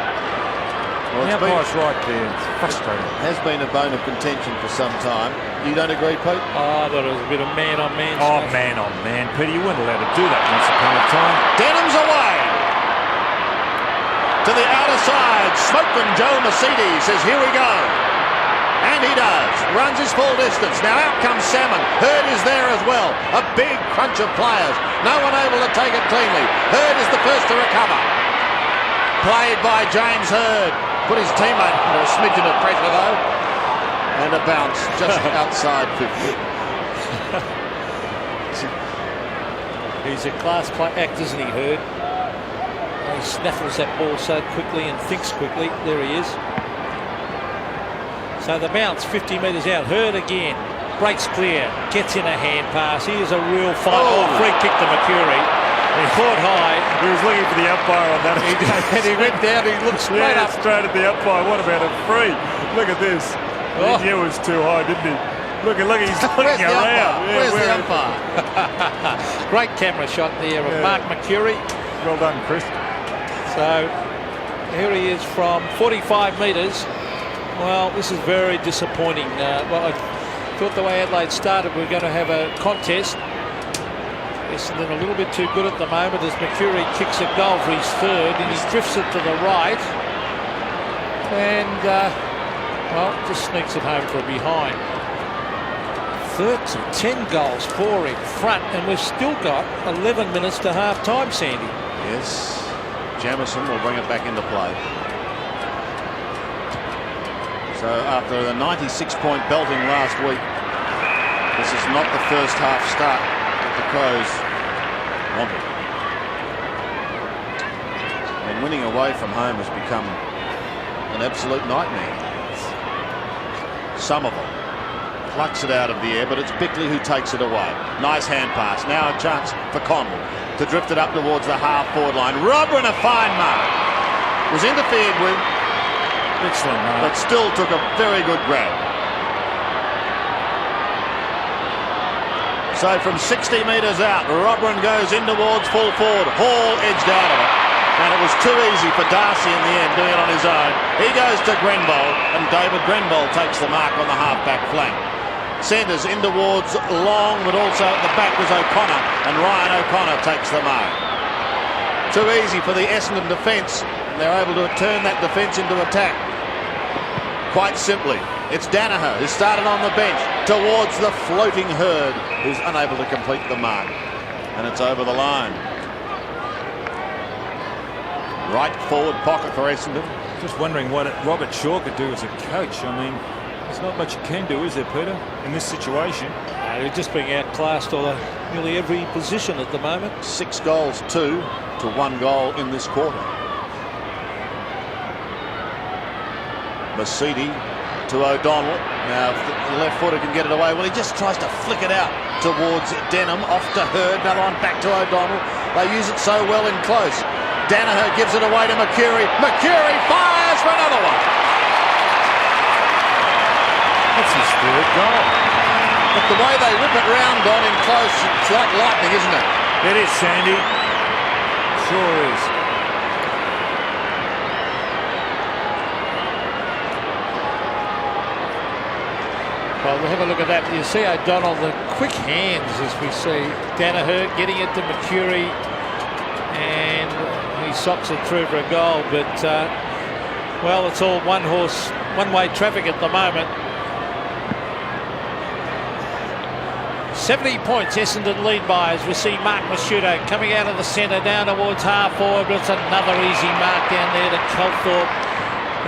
Well, the umpire's right there. It's frustrating. Has been a bone of contention for some time. You don't agree, Pete? Oh, I thought it was a bit of man-on-man stuff. Oh, man-on-man. Peter, you weren't allowed to do that once upon a time. Denham's away. To the outer side. Smokeman Joe Mercedes says, here we go. And he does. Runs his full distance. Now out comes Salmon. Hurd is there as well. A big crunch of players. No one able to take it cleanly. Hurd is the first to recover. Played by James Hurd. Put his teammate under a smidgen of pressure though. And a bounce just outside 50. He's a class act, isn't he, Hurd? He snaffles that ball so quickly and thinks quickly. There he is. So the bounce 50 metres out. Hurd again. Breaks clear. Gets in a hand pass. Here's a real fight. Oh, free kick to Mercury. caught high. He was looking for the umpire on that. And he went down, he looked straight up. Straight at the umpire. What about a free? Look at this. Oh. He knew it was too high, didn't he? Look, he's looking the around. umpire? Where's the umpire? Great camera shot there of Mark Mercury. Well done, Chris. So here he is from 45 metres. Well, this is very disappointing. Well, I thought the way Adelaide started, we were going to have a contest. Essendon a little bit too good at the moment as Mercury kicks a goal for his third, and he drifts it to the right. And, well, just sneaks it home for a behind. 10 goals for in front, and we've still got 11 minutes to half-time, Sandy. Yes, Jamison will bring it back into play. So after the 96-point belting last week, this is not the first half start that the Crows wanted. And winning away from home has become an absolute nightmare. Somerville plucks it out of the air, but it's Bickley who takes it away. Nice hand pass. Now a chance for Connell to drift it up towards the half-forward line. Robber and a fine mark. Was interfered with. Excellent mark. But still took a very good grab. So from 60 metres out, Robben goes in towards full forward. Hall edged out of it. And it was too easy for Darcy in the end, doing it on his own. He goes to Grenbold, and David Grenbold takes the mark on the half-back flank. Centres in towards Long, but also at the back was O'Connor, and Ryan O'Connor takes the mark. Too easy for the Essendon defence. They're able to turn that defence into attack. Quite simply, it's Danaher who started on the bench towards the floating Hurd, who's unable to complete the mark. And it's over the line. Right forward pocket for Essendon. Just wondering what Robert Shaw could do as a coach. I mean, there's not much you can do, is there, Peter, in this situation? They're just being outclassed on nearly every position at the moment. 6 goals, 2 to 1 goal in this quarter. Mercedes to O'Donnell. Now, if the left footer can get it away, well, he just tries to flick it out towards Denham, off to Hurd, another one back to O'Donnell. They use it so well in close. Danaher gives it away to Mercury. Mercury fires for another one. That's his third goal. But the way they whip it round on in close, it's like lightning, isn't it? It is, Sandy. Sure is. Well, we'll have a look at that. You see O'Donnell, the quick hands as we see Danaher getting it to Mercury, and he socks it through for a goal. But, well, it's all one-way traffic at the moment. 70 points Essendon lead by as we see Mark Masciuto coming out of the centre down towards half-forward. But it's another easy mark down there to Kelthorpe.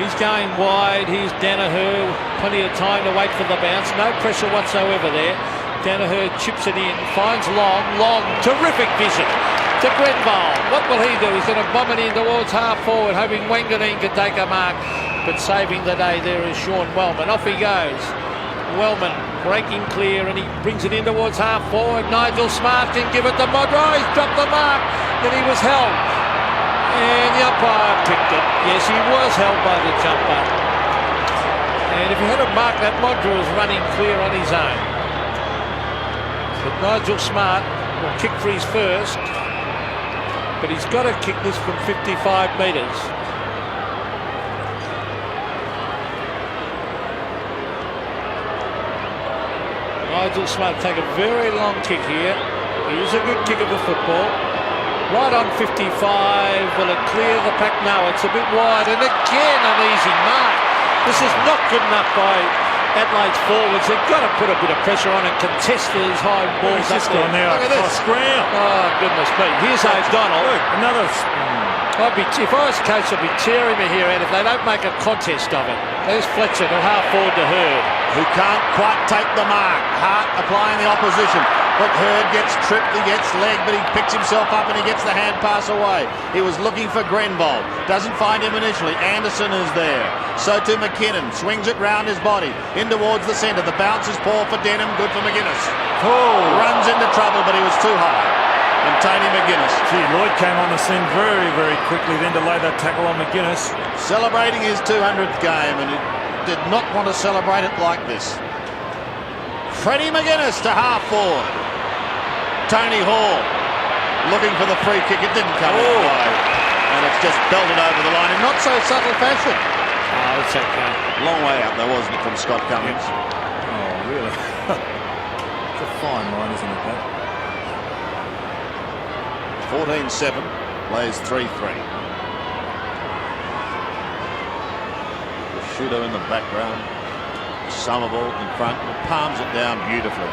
He's going wide. Here's Danaher. Plenty of time to wait for the bounce. No pressure whatsoever there. Danaher chips it in. Finds Long. Long. Terrific vision to Grenbold. What will he do? He's going to bomb it in towards half-forward, hoping Wanganeen can take a mark. But saving the day there is Sean Wellman. Off he goes. Wellman breaking clear, and he brings it in towards half-forward. Nigel Smart can give it to Modro. He's dropped the mark. Then he was held. And the umpire picked it. Yes, he was held by the jumper. And if he had a mark, that Modro was running clear on his own. But Nigel Smart will kick for his first. But he's got to kick this from 55 metres. Nigel Smart take a very long kick here. He is a good kick of the football. Right on 55. Will it clear the pack? No, it's a bit wide. And again, an easy mark. This is not good enough by Adelaide's forwards. They've got to put a bit of pressure on and contest these high balls. He's just gone now across ground. Oh, goodness me. Here's O'Donnell. Look, another... If I was coach, I'd be tearing my hair out if they don't make a contest of it. There's Fletcher to half-forward to Hurd, who can't quite take the mark. Hart applying the opposition. But Hurd gets tripped, he gets legged, but he picks himself up and he gets the hand pass away. He was looking for Grenbold. Doesn't find him initially. Anderson is there. So to McKinnon. Swings it round his body. In towards the centre. The bounce is poor for Denham. Good for McGuinness. Oh. Runs into trouble, but he was too high. and Tony McGuinness. Gee, Lloyd came on the scene very, very quickly then to lay that tackle on McGuinness. Celebrating his 200th game, and he did not want to celebrate it like this. Freddie McGuinness to half forward. Tony Hall looking for the free kick. It didn't come his way, and it's just belted over the line in not so subtle fashion. Oh, it's okay. Long way out there, wasn't it, from Scott Cummings? Oh, really? It's a fine line, isn't it, that? 14-7, plays 3-3. Shooter in the background. Somerville in front, palms it down beautifully.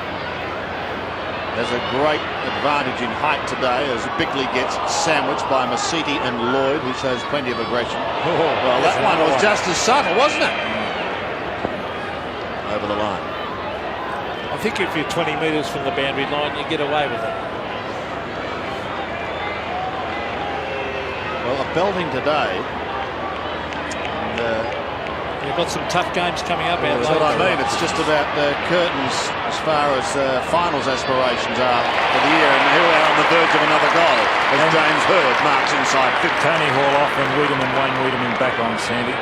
There's a great advantage in height today as Bickley gets sandwiched by Masiti and Lloyd, who shows plenty of aggression. Well, that one was just as subtle, wasn't it? Over the line. I think if you're 20 metres from the boundary line, you get away with it. Well, a belting today. And, You've got some tough games coming up. that's what I mean. It's just about curtains as far as finals aspirations are for the year. And here we are on the verge of another goal as James Hurd marks inside 50. Tony Hall off and Wayne Wiedemann back on, Sandy.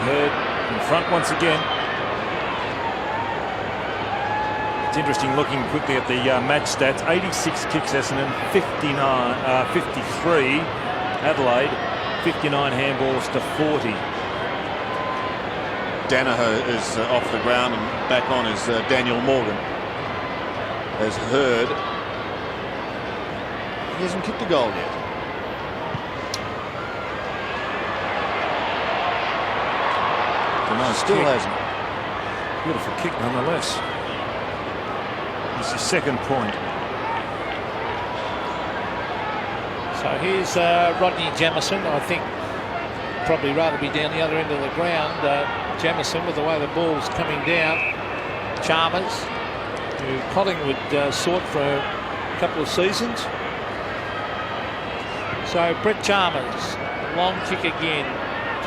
Hurd in front once again. It's interesting looking quickly at the match stats. 86 kicks Essendon, 53 Adelaide, 59 handballs to 40. Danaher is off the ground, and back on is Daniel Morgan. As Hurd, he hasn't kicked a goal yet. Still kick. hasn't. Beautiful kick nonetheless. It's his second point. So here's Rodney Jamieson. I think probably rather be down the other end of the ground. Jamieson, with the way the ball's coming down. Chalmers, who Collingwood sought for a couple of seasons. So Brett Chalmers, long kick again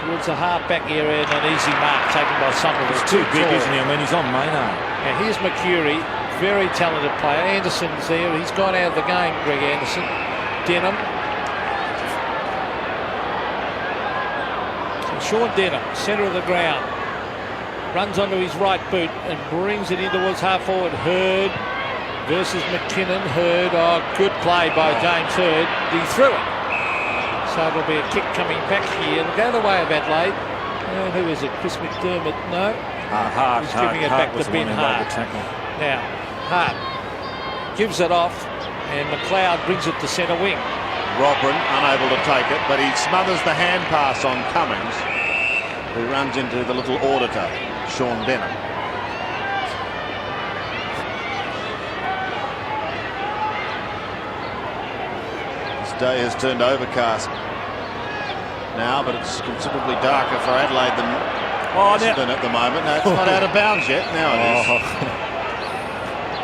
towards the half-back area, and an easy mark taken by Somerville. It's too big, isn't he? I mean, he's on Maynard. Now here's Mercury, very talented player. Anderson's there. He's gone out of the game, Greg Anderson. Denham. Sean Denham, centre of the ground, runs onto his right boot and brings it in towards half forward. Hurd versus McKinnon. Hurd, good play by James Hurd. He threw it. So it'll be a kick coming back here. It'll go the way of Adelaide. Who is it? Chris McDermott? No. He's giving it back to Ben Hart. Now, Hart gives it off, and McLeod brings it to centre wing. Robran unable to take it, but he smothers the hand pass on Cummings, who runs into the little auditor, Sean Denham. This day has turned overcast now, but it's considerably darker for Adelaide than Essendon at the moment. No, it's not out of bounds yet. Now it is.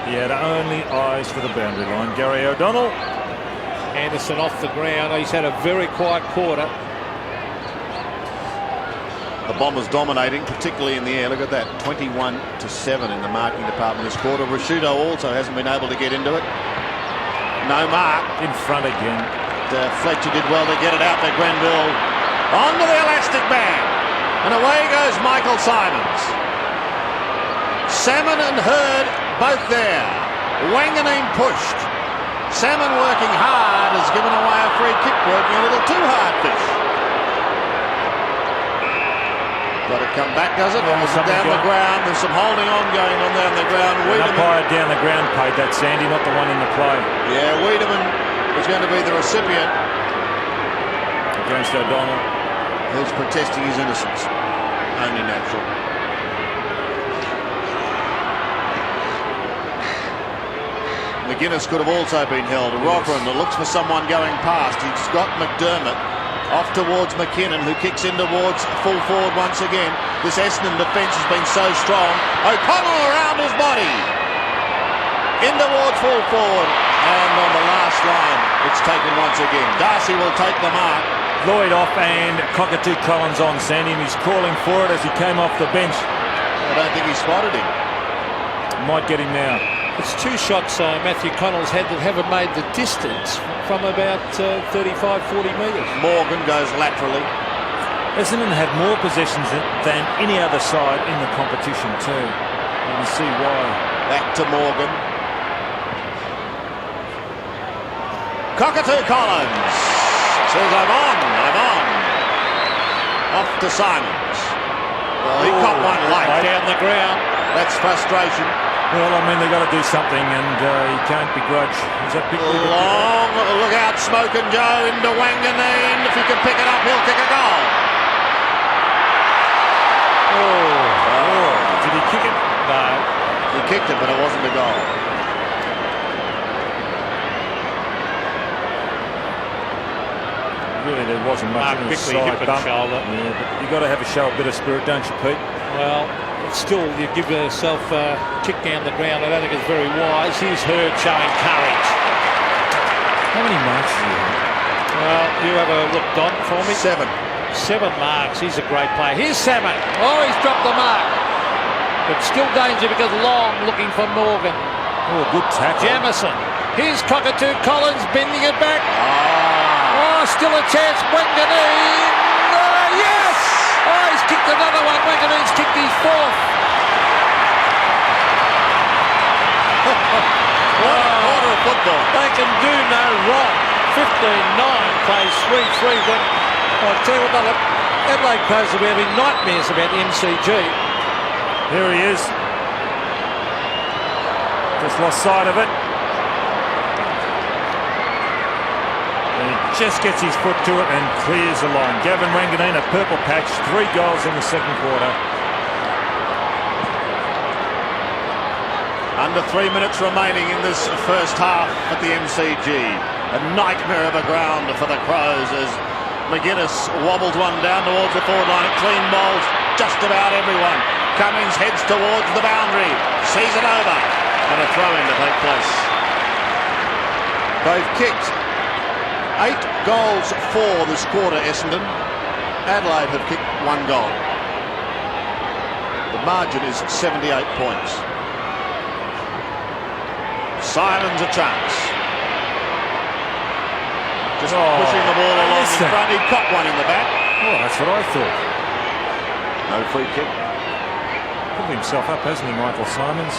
He had only eyes for the boundary line. Gary O'Donnell. Anderson off the ground. He's had a very quiet quarter. The Bombers dominating, particularly in the air. Look at that, 21-7 in the marking department this quarter. Rashudo also hasn't been able to get into it. No mark. In front again. Fletcher did well to get it out there. Grenville onto the elastic band. And away goes Michael Simons. Salmon and Hurd both there. Wanganeen pushed. Salmon working hard has given away a free kick, working a little too hard, Fish. Got to come back, does it? Down the ground. There's some holding on going on down the ground. An umpire down the ground paid that, Sandy, not the one in the play. Yeah, Wiedemann is going to be the recipient. Against O'Donnell. Who's protesting his innocence. Only natural. McGuinness could have also been held. Robran looks for someone going past. He's got McDermott off towards McKinnon, who kicks in towards full forward once again. This Essendon defence has been so strong. O'Connell around his body. In towards full forward. And on the last line, it's taken once again. Darcy will take the mark. Lloyd off and Cockatoo Collins on, Sandy, and he's crawling for it as he came off the bench. I don't think he spotted him. Might get him now. It's 2 shots Matthew Connell's had that haven't made the distance from about 35, 40 metres. Morgan goes laterally. Essendon had more possessions than any other side in the competition too. You can see why. Back to Morgan. Cockatoo Collins says, I'm on. Off to Simons. Well, he caught one late. Down the ground. That's frustration. Well, I mean, they've got to do something, and you can't begrudge. Is that big? Long look out, Smoking Joe into Wanganeen. If he can pick it up, he'll kick a goal. Did he kick it? No. He kicked it, but it wasn't a goal. Really, there wasn't much in the Bickley side hip and bump. shoulder. Yeah, but you've got to have a show a bit of spirit, don't you, Pete? Well, it's still, you give yourself a kick down the ground. I don't think it's very wise. Here's Hurd showing courage. How many marks do you have? Well, you have a look, Don, for me. 7. 7 marks. He's a great player. Here's Salmon. Oh, he's dropped the mark. But still danger because Long looking for Morgan. Oh, good tackle. Jamison. Here's Cockatoo Collins bending it back. Oh, still a chance. Wanganeen. Oh, yes! Oh, he's kicked another one. Wanganeen's kicked his 4th. Quarter of football. They can do no wrong. 15-9 plays 3-3. But I'll tell you what, Adelaide players will be having nightmares about the MCG. Here he is. Just lost sight of it. And he just gets his foot to it and clears the line. Gavin Wanganeen, a purple patch, 3 goals in the second quarter. Under 3 minutes remaining in this first half at the MCG. A nightmare of a ground for the Crows as McGuinness wobbles one down towards the forward line. It clean bowls just about everyone. Cummings heads towards the boundary, sees it over, and a throw-in to take place. They've kicked 8 goals for this quarter, Essendon. Adelaide have kicked 1 goal. The margin is 78 points. Simons a chance. Just pushing the ball along in front. He caught one in the back. Oh, that's what I thought. No free kick. Pulled himself up, hasn't he, Michael Simons?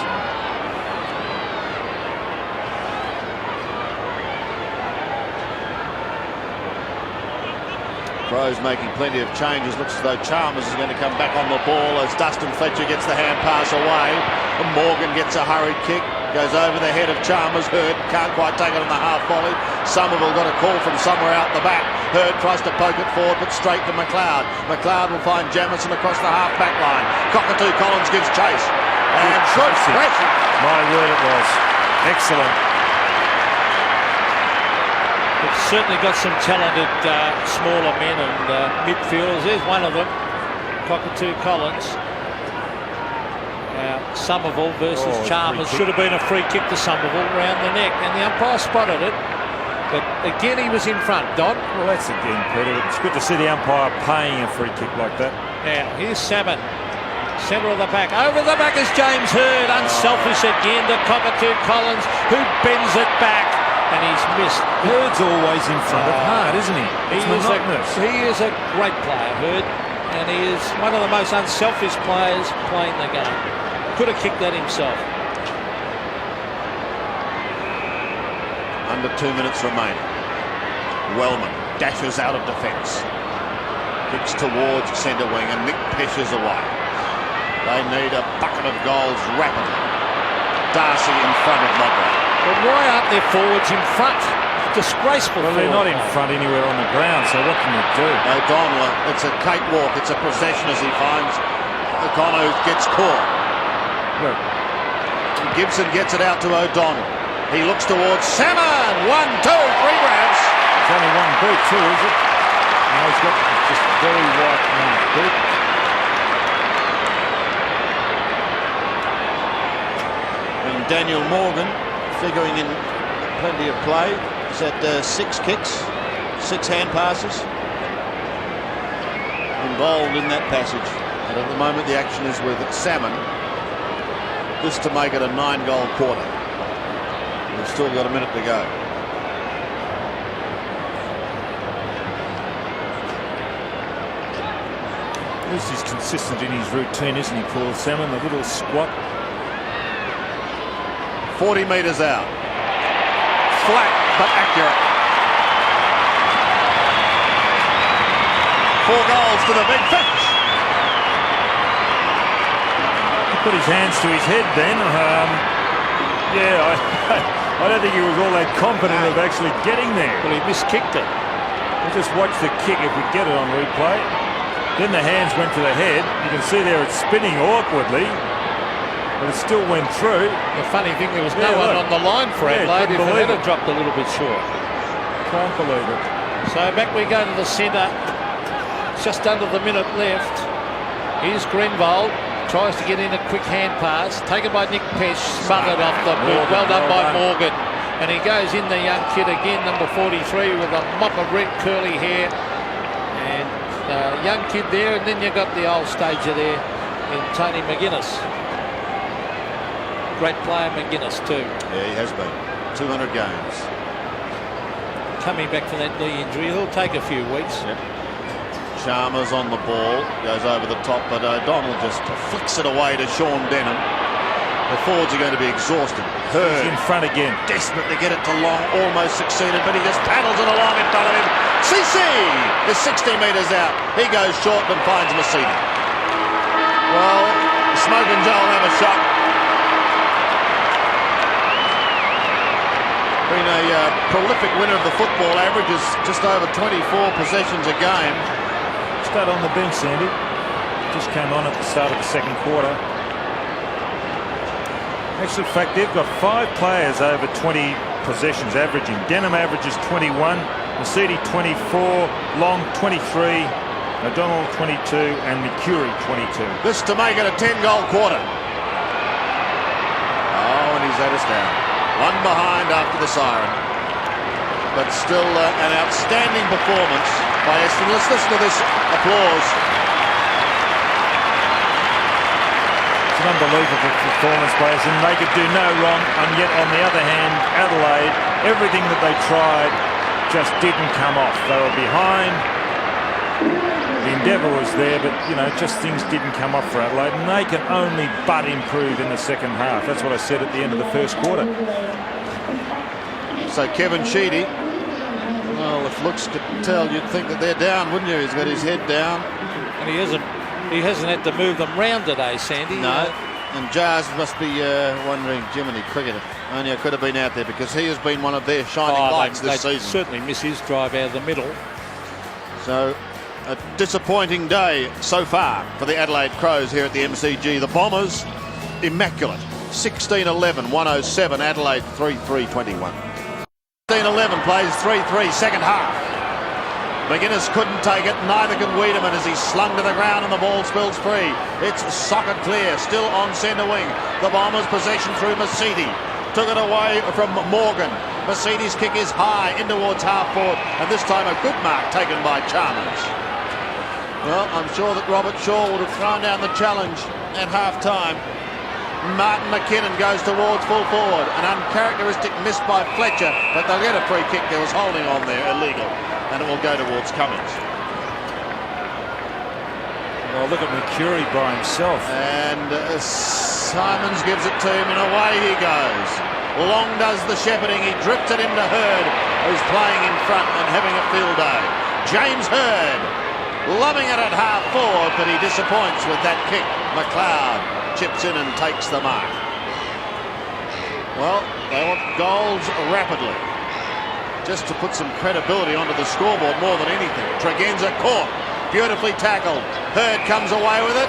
Crows making plenty of changes. Looks as though Chalmers is going to come back on the ball as Dustin Fletcher gets the hand pass away. And Morgan gets a hurried kick. Goes over the head of Chalmers. Hurd can't quite take it on the half volley. Somerville got a call from somewhere out the back. Hurd tries to poke it forward, but straight to McLeod. McLeod will find Jamison across the half back line. Cockatoo Collins gives chase. And good pressure. My word, it was. Excellent. It's certainly got some talented smaller men and midfielders. There's one of them, Cockatoo Collins. Somerville versus Chalmers. Should have been a free kick to Somerville round the neck, and the umpire spotted it. But again, he was in front, Don. Well, that's again, Peter. It's good to see the umpire paying a free kick like that. Now, here's Salmon. Centre of the pack. Over the back is James Hurd. Unselfish again to Cockatoo Collins, who bends it back. And he's missed. Hurd's always in front of Hard, isn't he? He is a great player, Hurd. And he is one of the most unselfish players playing the game. Could have kicked that himself. Under 2 minutes remaining. Wellman dashes out of defence. Kicks towards centre wing and Nick Pesher's away. They need a bucket of goals rapidly. Darcy in front of Mogwai. But why aren't there forwards in front? Disgraceful. Well, they're not in front anywhere on the ground, so what can you do? O'Donnell, it's a cakewalk. It's a possession as he finds O'Connor gets caught. Look. Gibson gets it out to O'Donnell. He looks towards Salmon. 1, 2, 3 grabs. It's only one boot too, is it? No, he's got just very white boot. And Daniel Morgan figuring in plenty of play. He's had 6 kicks, 6 hand passes. Involved in that passage. And at the moment the action is with Salmon. This to make it a 9-goal quarter. We've still got a minute to go. At least he's consistent in his routine, isn't he, Paul Salmon? A little squat. 40 metres out. Flat but accurate. 4 goals to the big fish. He put his hands to his head then. Yeah, I don't think he was all that confident of actually getting there. Well, he miskicked it. We'll just watch the kick if we get it on replay. Then the hands went to the head. You can see there it's spinning awkwardly, but it still went through. The funny thing, there was no one on the line for Adelaide. If it had dropped a little bit short. Can't believe it. So back we go to the centre. Just under the minute left. Here's Grenvold. Tries to get in a quick hand pass. Taken by Nick Pesh. Smothered off the boot. Well done by Morgan. And he goes in, the young kid again, number 43, with a mop of red curly hair. And young kid there. And then you've got the old stager there in Tony McGuinness. Great player McGuinness too. Yeah, he has been. 200 games. Coming back from that knee injury. He'll take a few weeks. Yep. Chalmers on the ball, goes over the top, but O'Donnell just flicks it away to Sean Denham. The forwards are going to be exhausted. Hurd in front again. Desperate to get it to Long, almost succeeded, but he just paddles it along in front of him. CC is 60 metres out. He goes short and finds Masidi. Well, Smoke and Joel have a shot. Been a prolific winner of the football, averages just over 24 possessions a game. Start on the bench, Sandy. Just came on at the start of the second quarter. Actually, in fact, they've got 5 players over 20 possessions averaging. Denham averages 21, Masidi 24, Long 23, O'Donnell 22, and Mercury 22. This to make it a 10-goal quarter. Oh, and he's let us down. One behind after the siren. But still an outstanding performance by Essendon. Let's listen to this applause. It's an unbelievable performance by Essendon. They could do no wrong, and yet on the other hand, Adelaide, everything that they tried just didn't come off. They were behind. The endeavour was there, but just things didn't come off for Adelaide, and they can only but improve in the second half. That's what I said at the end of the first quarter. So Kevin Sheedy, well, if looks could tell, you'd think that they're down, wouldn't you? He's got his head down. And he hasn't had to move them round today, Sandy. No. And Jars must be wondering, Jiminy cricketer, only I could have been out there, because he has been one of their shining lights this season. Certainly miss his drive out of the middle. So a disappointing day so far for the Adelaide Crows here at the MCG. The Bombers, immaculate. 16-11, 107. Adelaide 3-3-21. 16-11 plays 3-3 second half. McGuinness couldn't take it, neither can Wiedemann as he's slung to the ground and the ball spills free. It's socket clear, still on centre wing. The Bombers possession through Masidi. Took it away from Morgan. Masidi's kick is high in towards half forward, and this time a good mark taken by Chalmers. Well, I'm sure that Robert Shaw would have thrown down the challenge at half time. Martin McKinnon goes towards full forward. An uncharacteristic miss by Fletcher, but they'll get a free kick. There was holding on there, illegal, and it will go towards Cummins. Well, look at Mercury by himself. And Simons gives it to him, and away he goes. Long does the shepherding. He drifts it into Hurd, who's playing in front and having a field day. James Hurd, loving it at half forward, but he disappoints with that kick. McLeod chips in and takes the mark. Well, they want goals rapidly, just to put some credibility onto the scoreboard more than anything. Tregenza caught, beautifully tackled. Hurd comes away with it.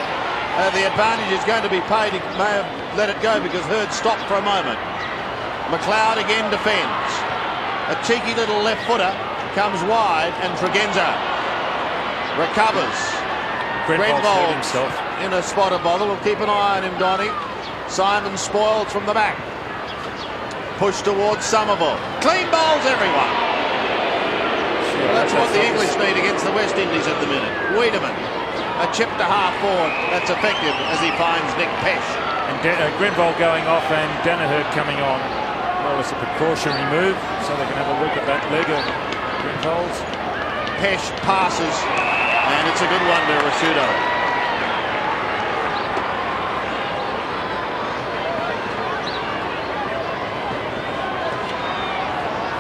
The advantage is going to be paid. He may have let it go because Hurd stopped for a moment. McLeod again defends. A cheeky little left footer comes wide, and Tregenza recovers. Grenvold himself in a spot of bother. We'll keep an eye on him, Donny. Simon spoiled from the back. Push towards Somerville. Clean bowls, everyone. Well, that's what the English need against the West Indies at the minute. Wiedemann, a chip to half forward. That's effective as he finds Nick Pesh. And Grenvold going off and Danaher coming on. Well, it's a precautionary move, so they can have a look at that leg of Coles. Pesh passes, and it's a good one to Rashudo.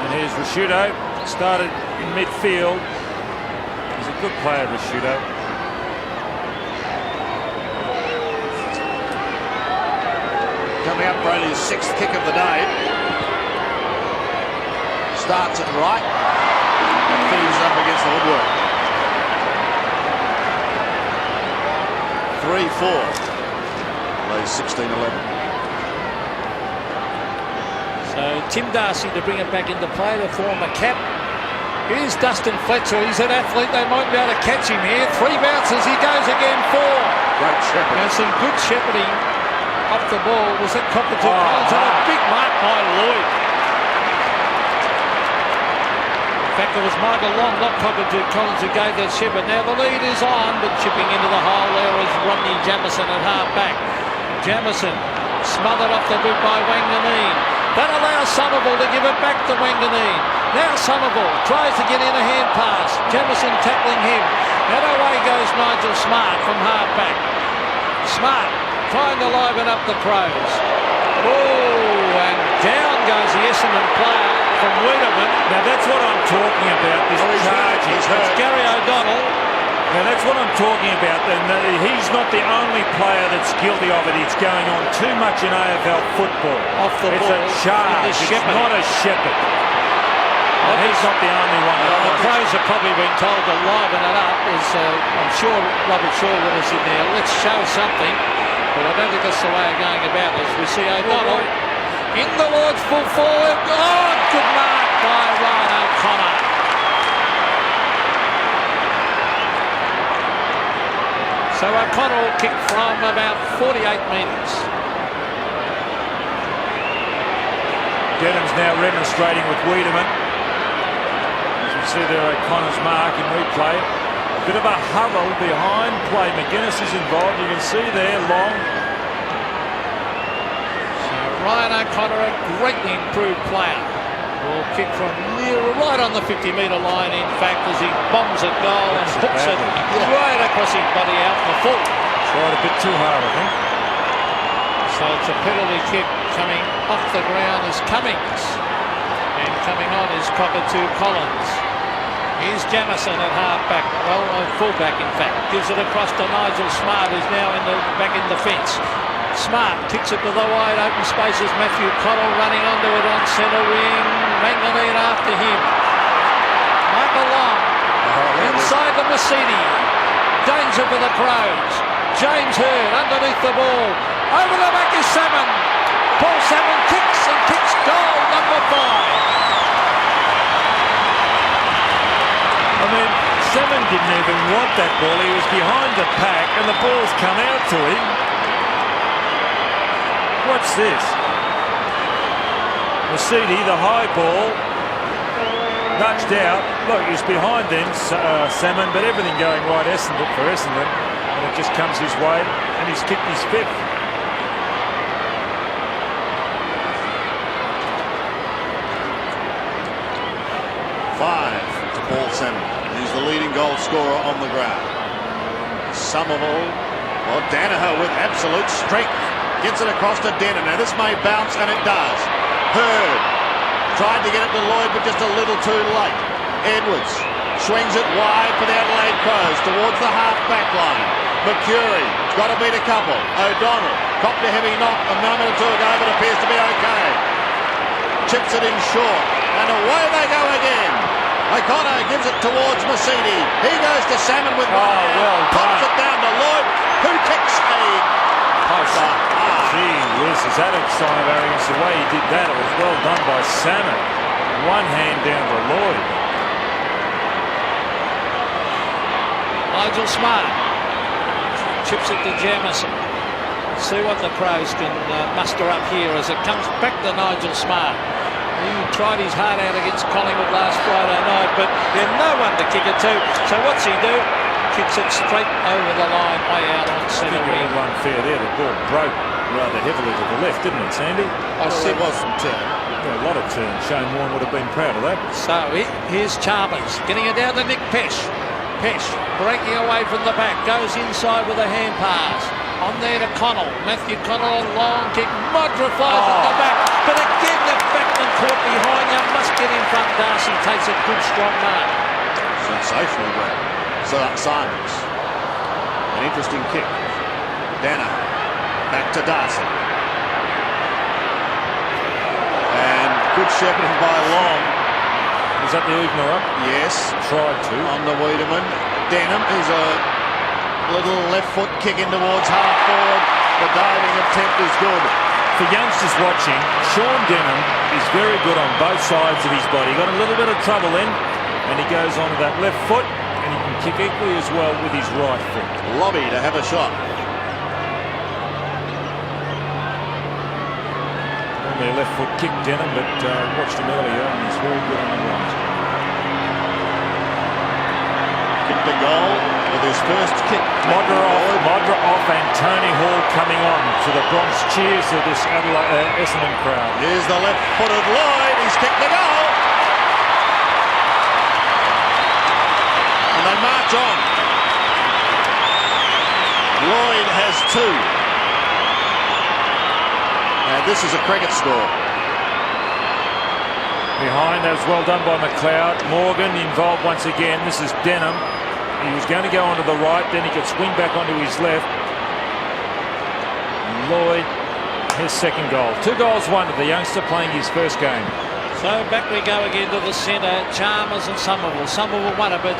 And here's Rashudo, started in midfield. He's a good player, Rashudo. Coming up for only his 6th kick of the day. Starts it right and finishes up against the woodwork. 3-4. Plays 16-11. So Tim Darcy to bring it back into play, the former cap. Here's Dustin Fletcher. He's an athlete. They might be able to catch him here. 3 bounces. He goes again. 4. Great shepherd. And some good shepherding off the ball. Was it Cockatoo Collins? And a big mark by Lloyd. In fact, it was Michael Long, not Cockatoo Collins, who gave that shepherd. Now the lead is on, but chipping into the hole there is Rodney Jamieson at half back. Jamieson smothered off the boot by Wanganeen. That allows Somerville to give it back to Wanganeen. Now Somerville tries to get in a hand pass. Jamieson tackling him. And away goes Nigel Smart from half back. Smart trying to liven up the Crows. Oh, and down goes the Essendon player from Wiedemann. Now that's what I'm talking about, this charge. It's Gary O'Donnell. Now that's what I'm talking about, and he's not the only player that's guilty of it. It's going on too much in AFL football. Off the it's ball. A charge. It's not a shepherd. And he's not the only one. The Crows have probably been told to liven it up. I'm sure Robert Sherwood is in there. Let's show something. But I don't think that's the way of going about it. We see O'Donnell in the Lord's full forward. Oh, good mark by Ryan O'Connor. So O'Connor will kick from about 48 metres. Denham's now remonstrating with Wiedemann. As you see there, O'Connor's mark in replay. A bit of a huddle behind play. McGuinness is involved. You can see there, Long. So Ryan O'Connor, a greatly improved player, will kick from right on the 50-metre line, in fact, as he bombs at goal and hooks it right across his body out in the full. Tried a bit too hard, I think. So it's a penalty kick coming off the ground is Cummings. And coming on is Cockatoo Collins. Here's Jamieson at half-back, well, full-back in fact. Gives it across to Nigel Smart, who's now back in the fence. Smart kicks it to the wide open spaces. Matthew Connell running onto it on centre wing. Wanganeen after him. Michael Long inside the Mercedes. Danger for the Crows. James Hurd underneath the ball. Over the back is Salmon. Paul Salmon kicks and kicks goal number 5. I mean, Salmon didn't even want that ball. He was behind the pack and the ball's come out to him. What's this? Mercedes, the high ball, nudged out. Look, he's behind then, Salmon, but everything going right for Essendon. And it just comes his way, and he's kicked his 5th. To Paul Salmon. He's the leading goal scorer on the ground. Somerville, well, Danaher with absolute strength. Gets it across to Denham. Now this may bounce, and it does. Hurd tried to get it to Lloyd, but just a little too late. Edwards swings it wide for the Adelaide Crows towards the half-back line. Mercurie's got to beat a couple. O'Donnell copped a heavy knock a moment or two ago, but appears to be okay. Chips it in short, and away they go again. O'Connor gives it towards Mercedes. He goes to Salmon with one. Well pops it down to Lloyd, who kicks a post. Gee whiz, is that a sign of arrogance? The way he did that, it was well done by Salmon. One hand down to Lloyd. Nigel Smart chips it to Jamieson. See what the Crows can muster up here as it comes back to Nigel Smart. He tried his heart out against Collingwood last Friday night, but there's no one to kick it to. So what's he do? Kicks it straight over the line, way out on centre wing. Unfair there. The ball broke rather heavily to the left, didn't it, Sandy? It wasn't. Yeah, a lot of turns. Shane Warne would have been proud of that. So here's Chalmers getting it down to Nick Pesh. Pesh breaking away from the back, goes inside with a hand pass. On there to Connell. Matthew Connell, long kick. Modra flies at the back, but again the backman caught behind you. Must get in front. Darcy takes a good strong mark. Sensational grab. So Simons. An interesting kick. Dana back to Darcy. And good shepherding by Long. Is that the evener up? Yes. Tried to. On the Wiedemann. Denham is a little left foot kick in towards half forward. The diving attempt is good. For youngsters watching, Sean Denham is very good on both sides of his body. He got a little bit of trouble in, and he goes on to that left foot, and he can kick equally as well with his right foot. Lobby to have a shot. Only a left foot kick, Denham, but watched him earlier, and he's very good on the right. Kicked the goal with his first kick. Modra off and Tony Hall coming on to the Bronx cheers of this Adelaide Essendon crowd. Here's the left-footed Lloyd. He's kicked the goal. And they march on. Lloyd has 2. Now this is a cricket score. Behind, that was well done by McLeod. Morgan involved once again. This is Denham. He was going to go onto the right, then he could swing back onto his left. Lloyd, his second goal. 2 goals, 1 to the youngster playing his first game. So back we go again to the centre. Chalmers and Somerville. Somerville won a bit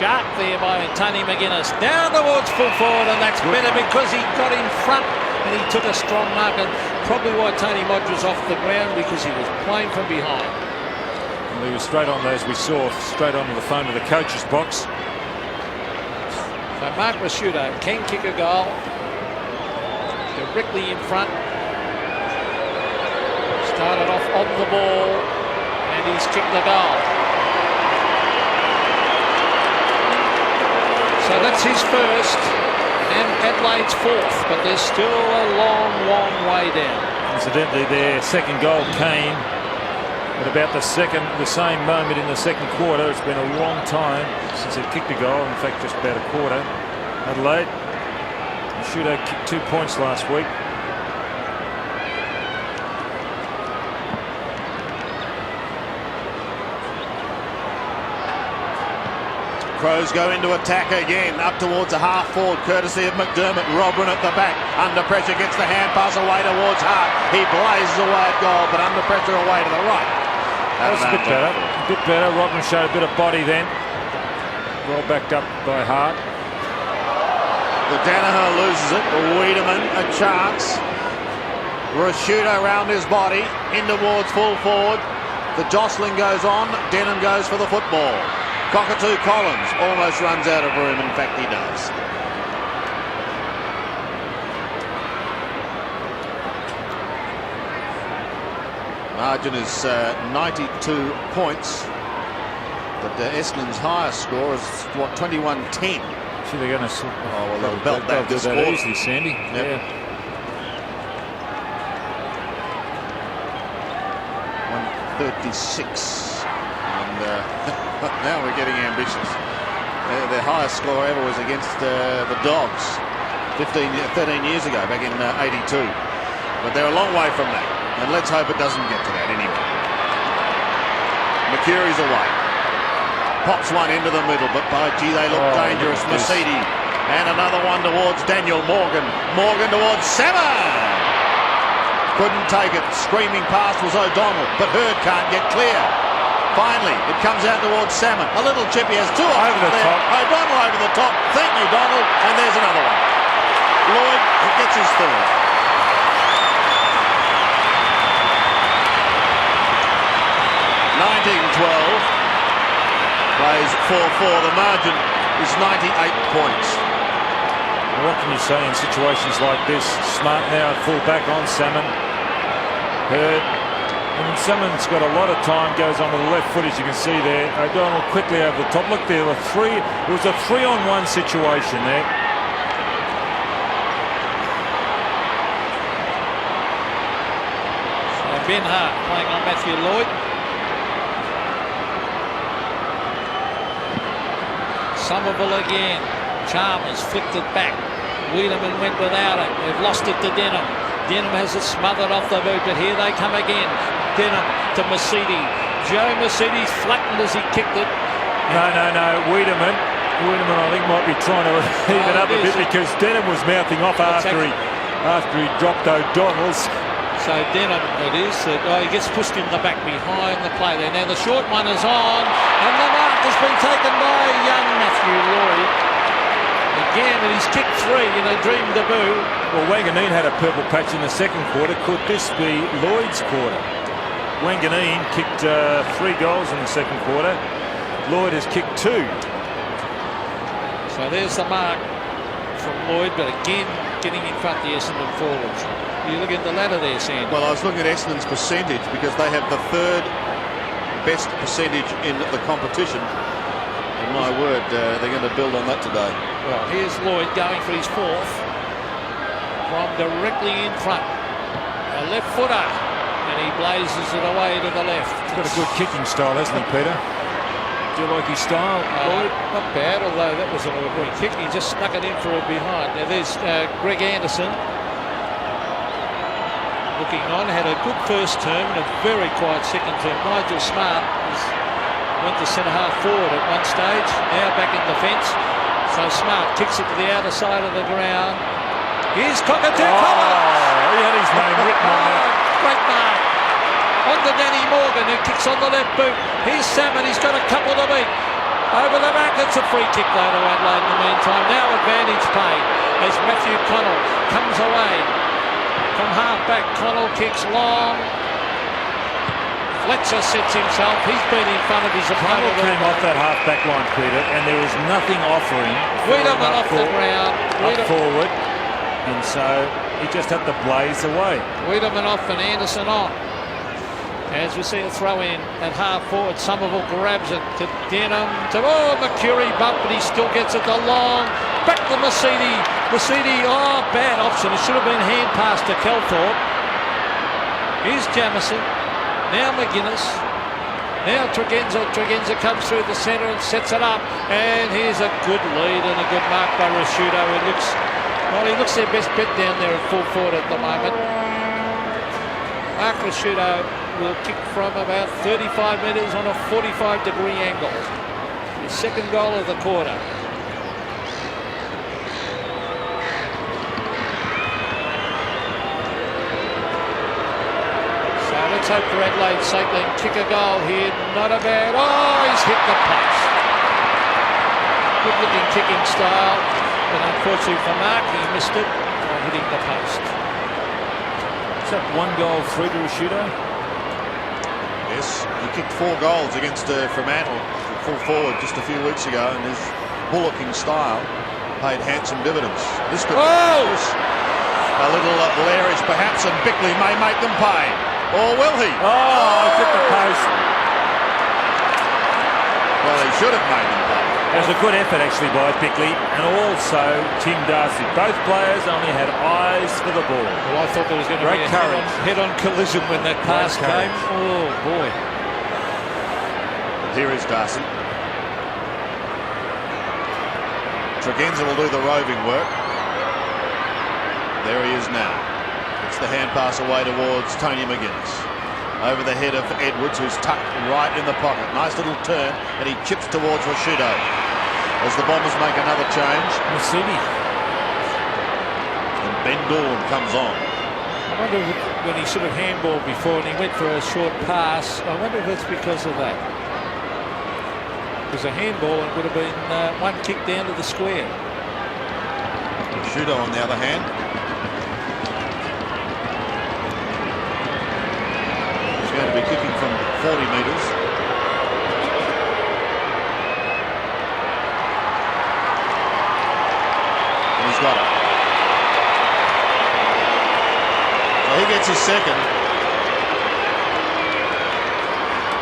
sharp there by Tony McGuinness. Down towards full forward, and that's better because he got in front and he took a strong mark. And probably why Tony Modra's off the ground, because he was playing from behind. And he was straight on, as we saw, straight onto the phone of the coach's box. So Mark Rasciuto can kick a goal. Directly in front. Started off on the ball and he's kicked the goal. So that's his first and Adelaide's 4th, but there's still a long, long way down. Incidentally, their second goal came at about the same moment in the second quarter. It's been a long time since they've kicked a goal. In fact, just about a quarter. Adelaide. Shooter kicked 2 points last week. Crows go into attack again, up towards a half forward, courtesy of McDermott. Robin at the back, under pressure, gets the hand pass away towards Hart. He blazes away at goal, but under pressure away to the right. That was a bit better. A bit better. Robin showed a bit of body then. Well backed up by Hart. The Danaher loses it. Wiedemann a chance. Rasciuto around his body, in towards full forward. The jostling goes on. Denham goes for the football. Cockatoo Collins almost runs out of room. In fact, he does. Margin is 92 points. But Essendon's highest score is, what, 21-10. See, they're going to... Oh, well, they'll belt that. They'll do that easily, Sandy. Yep. Yeah. 136. And now we're getting ambitious. Their highest score ever was against the Dogs 13 years ago, back in 82. But they're a long way from that. And let's hope it doesn't get to that anyway. McCurry's away. Pops one into the middle, but by gee, they look dangerous. Mercedes. And another one towards Daniel Morgan. Morgan towards Salmon. Couldn't take it. Screaming past was O'Donnell, but Hurd can't get clear. Finally, it comes out towards Salmon. A little chip. He has 2 over the top. O'Donnell over the top. Thank you, Donald. And there's another one. Lloyd gets his 3rd. 19-12. Plays 4-4. The margin is 98 points. What can you say in situations like this? Smart now at full back on Salmon. Hurd. And Salmon's got a lot of time, goes on to the left foot, as you can see there. O'Donnell quickly over the top. Look, there were 3. It was a 3-on-1 situation there. So Ben Hart playing on Matthew Lloyd. Somerville again. Chalmers flicked it back. Wiedemann went without it. They've lost it to Denham. Denham has it smothered off the boot, but here they come again. Denham to Mercedes. Joe Mercedes flattened as he kicked it. No. Wiedemann, I think, might be trying to heave it up a bit because Denham was mouthing off after he dropped O'Donnell's. So Denham, it is. He gets pushed in the back behind the play there. Now the short one is on, and the mark has been taken by young Matthew Lloyd. Again, and he's kicked 3 in a dream debut. Well, Wanganeen had a purple patch in the second quarter. Could this be Lloyd's quarter? Wanganeen kicked 3 goals in the second quarter. Lloyd has kicked 2. So there's the mark from Lloyd, but again getting in front of the Essendon forwards. You look at the ladder there, Sam. Well, I was looking at Essendon's percentage because they have the 3rd best percentage in the competition. And my word, they're going to build on that today. Well, here's Lloyd going for his 4th from directly in front. A left footer, and he blazes it away to the left. He's got a good kicking style, hasn't he, Peter? Do you like his style, Lloyd? Not bad, although that was an ordinary kick. He just snuck it in for a behind. Now there's Greg Anderson. Looking on, had a good first term and a very quiet second term. Nigel Smart went to centre half forward at one stage, now back in defence. So Smart kicks it to the outer side of the ground. Here's Cockatoo. He had his name written on that. Great mark. On to Danny Morgan, who kicks on the left boot. Here's Salmon, he's got a couple to beat. Over the back, it's a free kick though to Adelaide in the meantime. Now advantage play as Matthew Connell comes away. From half back, Connell kicks long. Fletcher sets himself. He's been in front of his opponent. Connell came off that half back line, Peter, and there was nothing offering. Wiedemann off the ground. Up forward. And so he just had to blaze away. Wiedemann off and Anderson on. As we see a throw in at half forward, Somerville grabs it to Denham. Mercury bump, but he still gets it to long. Back to Mercedes. Bad option. It should have been hand pass to Kelthorpe. Here's Jamison. Now McGuinness. Now Tregenza. Tregenza comes through the centre and sets it up. And here's a good lead and a good mark by Rashudo. He looks their best bet down there at full forward at the moment. Mark Rashudo will kick from about 35 metres on a 45-degree angle. His 2nd goal of the quarter. So let's hope for Adelaide's sake they can kick a goal here. Not a bad. He's hit the post. Good-looking kicking style, but unfortunately for Mark, he missed it by hitting the post. Is that 1 goal through to Rashudo? Yes, he kicked 4 goals against Fremantle, full forward, just a few weeks ago, and his bullocking style paid handsome dividends. This could be a little Blairish perhaps, and Bickley may make them pay. Or will he? Hit the post. Well, he should have made them pay. It was a good effort actually by Bickley and also Tim Darcy. Both players only had eyes for the ball. Well, I thought there was going to be a head-on collision when that pass came. Oh, boy. Here is Darcy. Tregenza will do the roving work. There he is now. It's the hand pass away towards Tony McGuinness. Over the head of Edwards, who's tucked right in the pocket. Nice little turn, and he chips towards Rashudo as the Bombers make another change. Mercedes. And Ben Doolan comes on. I wonder when he sort of handballed before and he went for a short pass, I wonder if it's because of that. Because a handball, it would have been 1 kick down to the square. Rashudo on the other hand. Going to be kicking from 40 metres. And he's got it. So he gets his 2nd.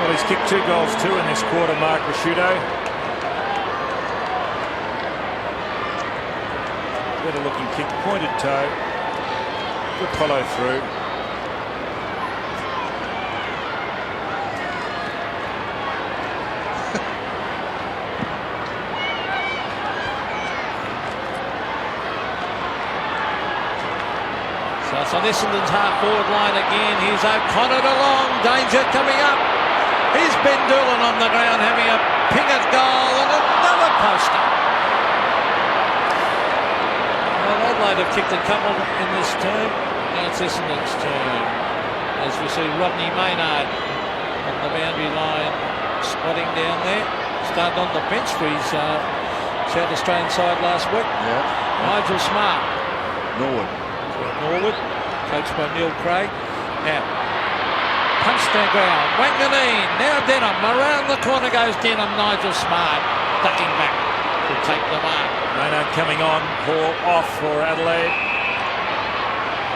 Well, he's kicked 2 goals too in this quarter, Mark Rashudo. Better looking kick, pointed toe. Good follow through. Essendon's half-forward line again. Here's O'Connor along. Danger coming up. Here's Ben Doolan on the ground having a ping at goal and another poster. Well, Adelaide have kicked a couple in this term. Now it's Essendon's turn. As we see Rodney Maynard on the boundary line, squatting down there. Started on the bench for his South Australian side last week. Yeah. Nigel Smart. Norwood. Coached by Neil Craig. Now, punched down ground. Wanganeen. Now Denham. Around the corner goes Denham. Nigel Smart ducking back to take the mark. Maynard coming on. Ball off for Adelaide.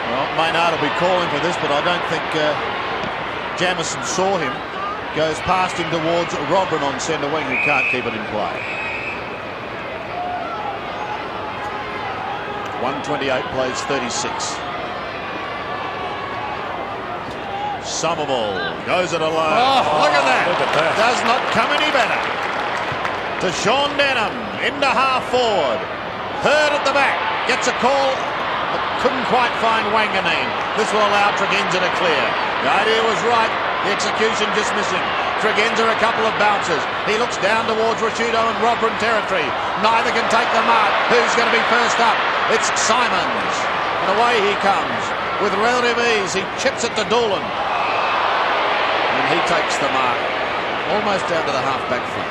Well, Maynard will be calling for this, but I don't think Jamieson saw him. Goes past him towards Robin on centre wing, who can't keep it in play. 128 plays 36. Somerville goes it alone. Oh, look at that. Look at that. Does not come any better. To Sean Denham into half forward. Hurd at the back. Gets a call. But couldn't quite find Wanganeen. This will allow Tregenza to clear. The idea was right. The execution just missing. Tregenza a couple of bounces. He looks down towards Rashido and Robin territory. Neither can take the mark. Who's going to be first up? It's Simons. And away he comes. With relative ease, he chips it to Doolan. And he takes the mark. Almost down to the half-back front.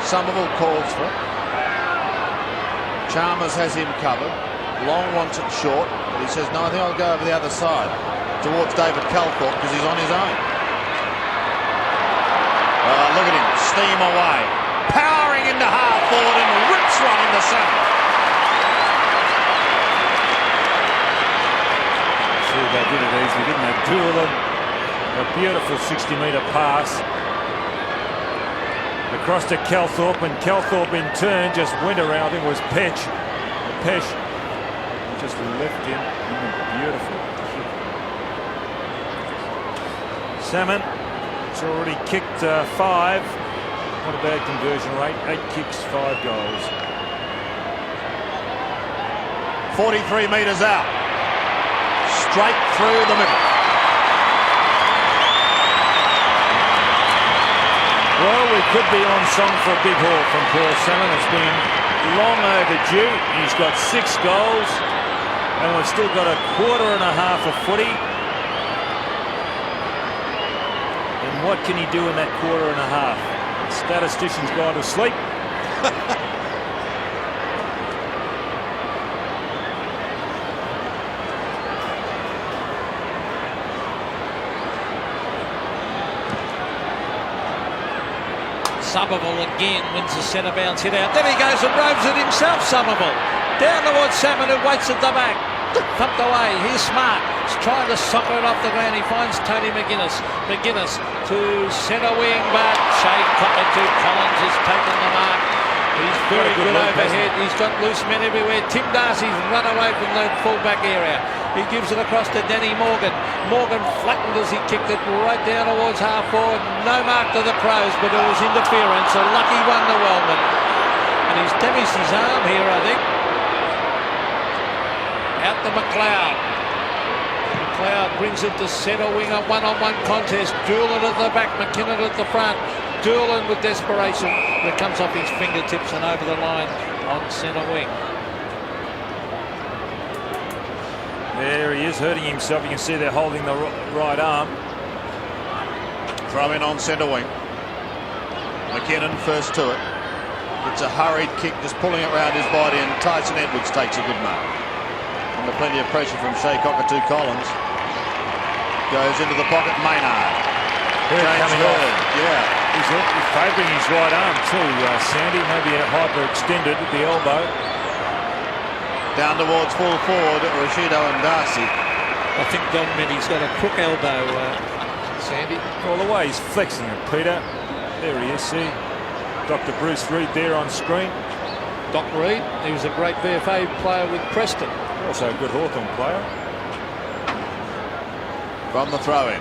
Somerville calls for it. Chalmers has him covered. Long wants it short, but he says, no, I think I'll go over the other side towards David Calthorpe because he's on his own. Look at him, steam away. Powering into half forward and rips one into centre. See, they did it easy, didn't they? Doolan, a beautiful 60-metre pass. Across to Calthorpe, and Calthorpe in turn just went around. I think it was Pesh just left him. Beautiful. Salmon has already kicked 5. Not a bad conversion rate. 8 kicks, 5 goals. 43 metres out. Straight through the middle. Well, we could be on song for a big haul from Paul Salmon. It's been long overdue. He's got 6 goals. And we've still got a quarter and a half of footy. And what can he do in that quarter and a half? The statistician's gone to sleep. Somerville again wins the centre bounce hit out. Then he goes and roves it himself, Somerville. Down towards Salmon, who waits at the back. Thumped away. Here's Smart. He's trying to soccer it off the ground. He finds Tony McGuinness. McGuinness to centre wing, but Shea Cockatoo Collins has taken the mark. He's very good overhead. He's got loose men everywhere. Tim Darcy's run away from the full-back area. He gives it across to Danny Morgan. Morgan flattened as he kicked it right down towards half forward. No mark to the Crows, but it was interference. A lucky one to Wellman. And he's damaged his arm here, I think. Out to McLeod. McLeod brings it to centre wing, a one-on-one contest. Doolan at the back, McKinnon at the front. Doolan with desperation. It comes off his fingertips and over the line on centre wing. There he is, hurting himself. You can see they're holding the right arm. Throw in on centre wing. McKinnon first to it. It's a hurried kick, just pulling it round his body, and Tyson Edwards takes a good mark. Under plenty of pressure from Shea Cockatoo Collins. Goes into the pocket, Maynard. James Hurd, yeah. He's favouring his right arm too, Sandy. Maybe a hyperextended at the elbow. Down towards full forward, Rashido and Darcy. I think Don Mendy's got a crook elbow, Sandy. All the way he's flexing it, Peter. There he is, see. Dr. Bruce Reid there on screen. Doc Reid, he was a great VFA player with Preston. Also a good Hawthorn player. From the throw-in.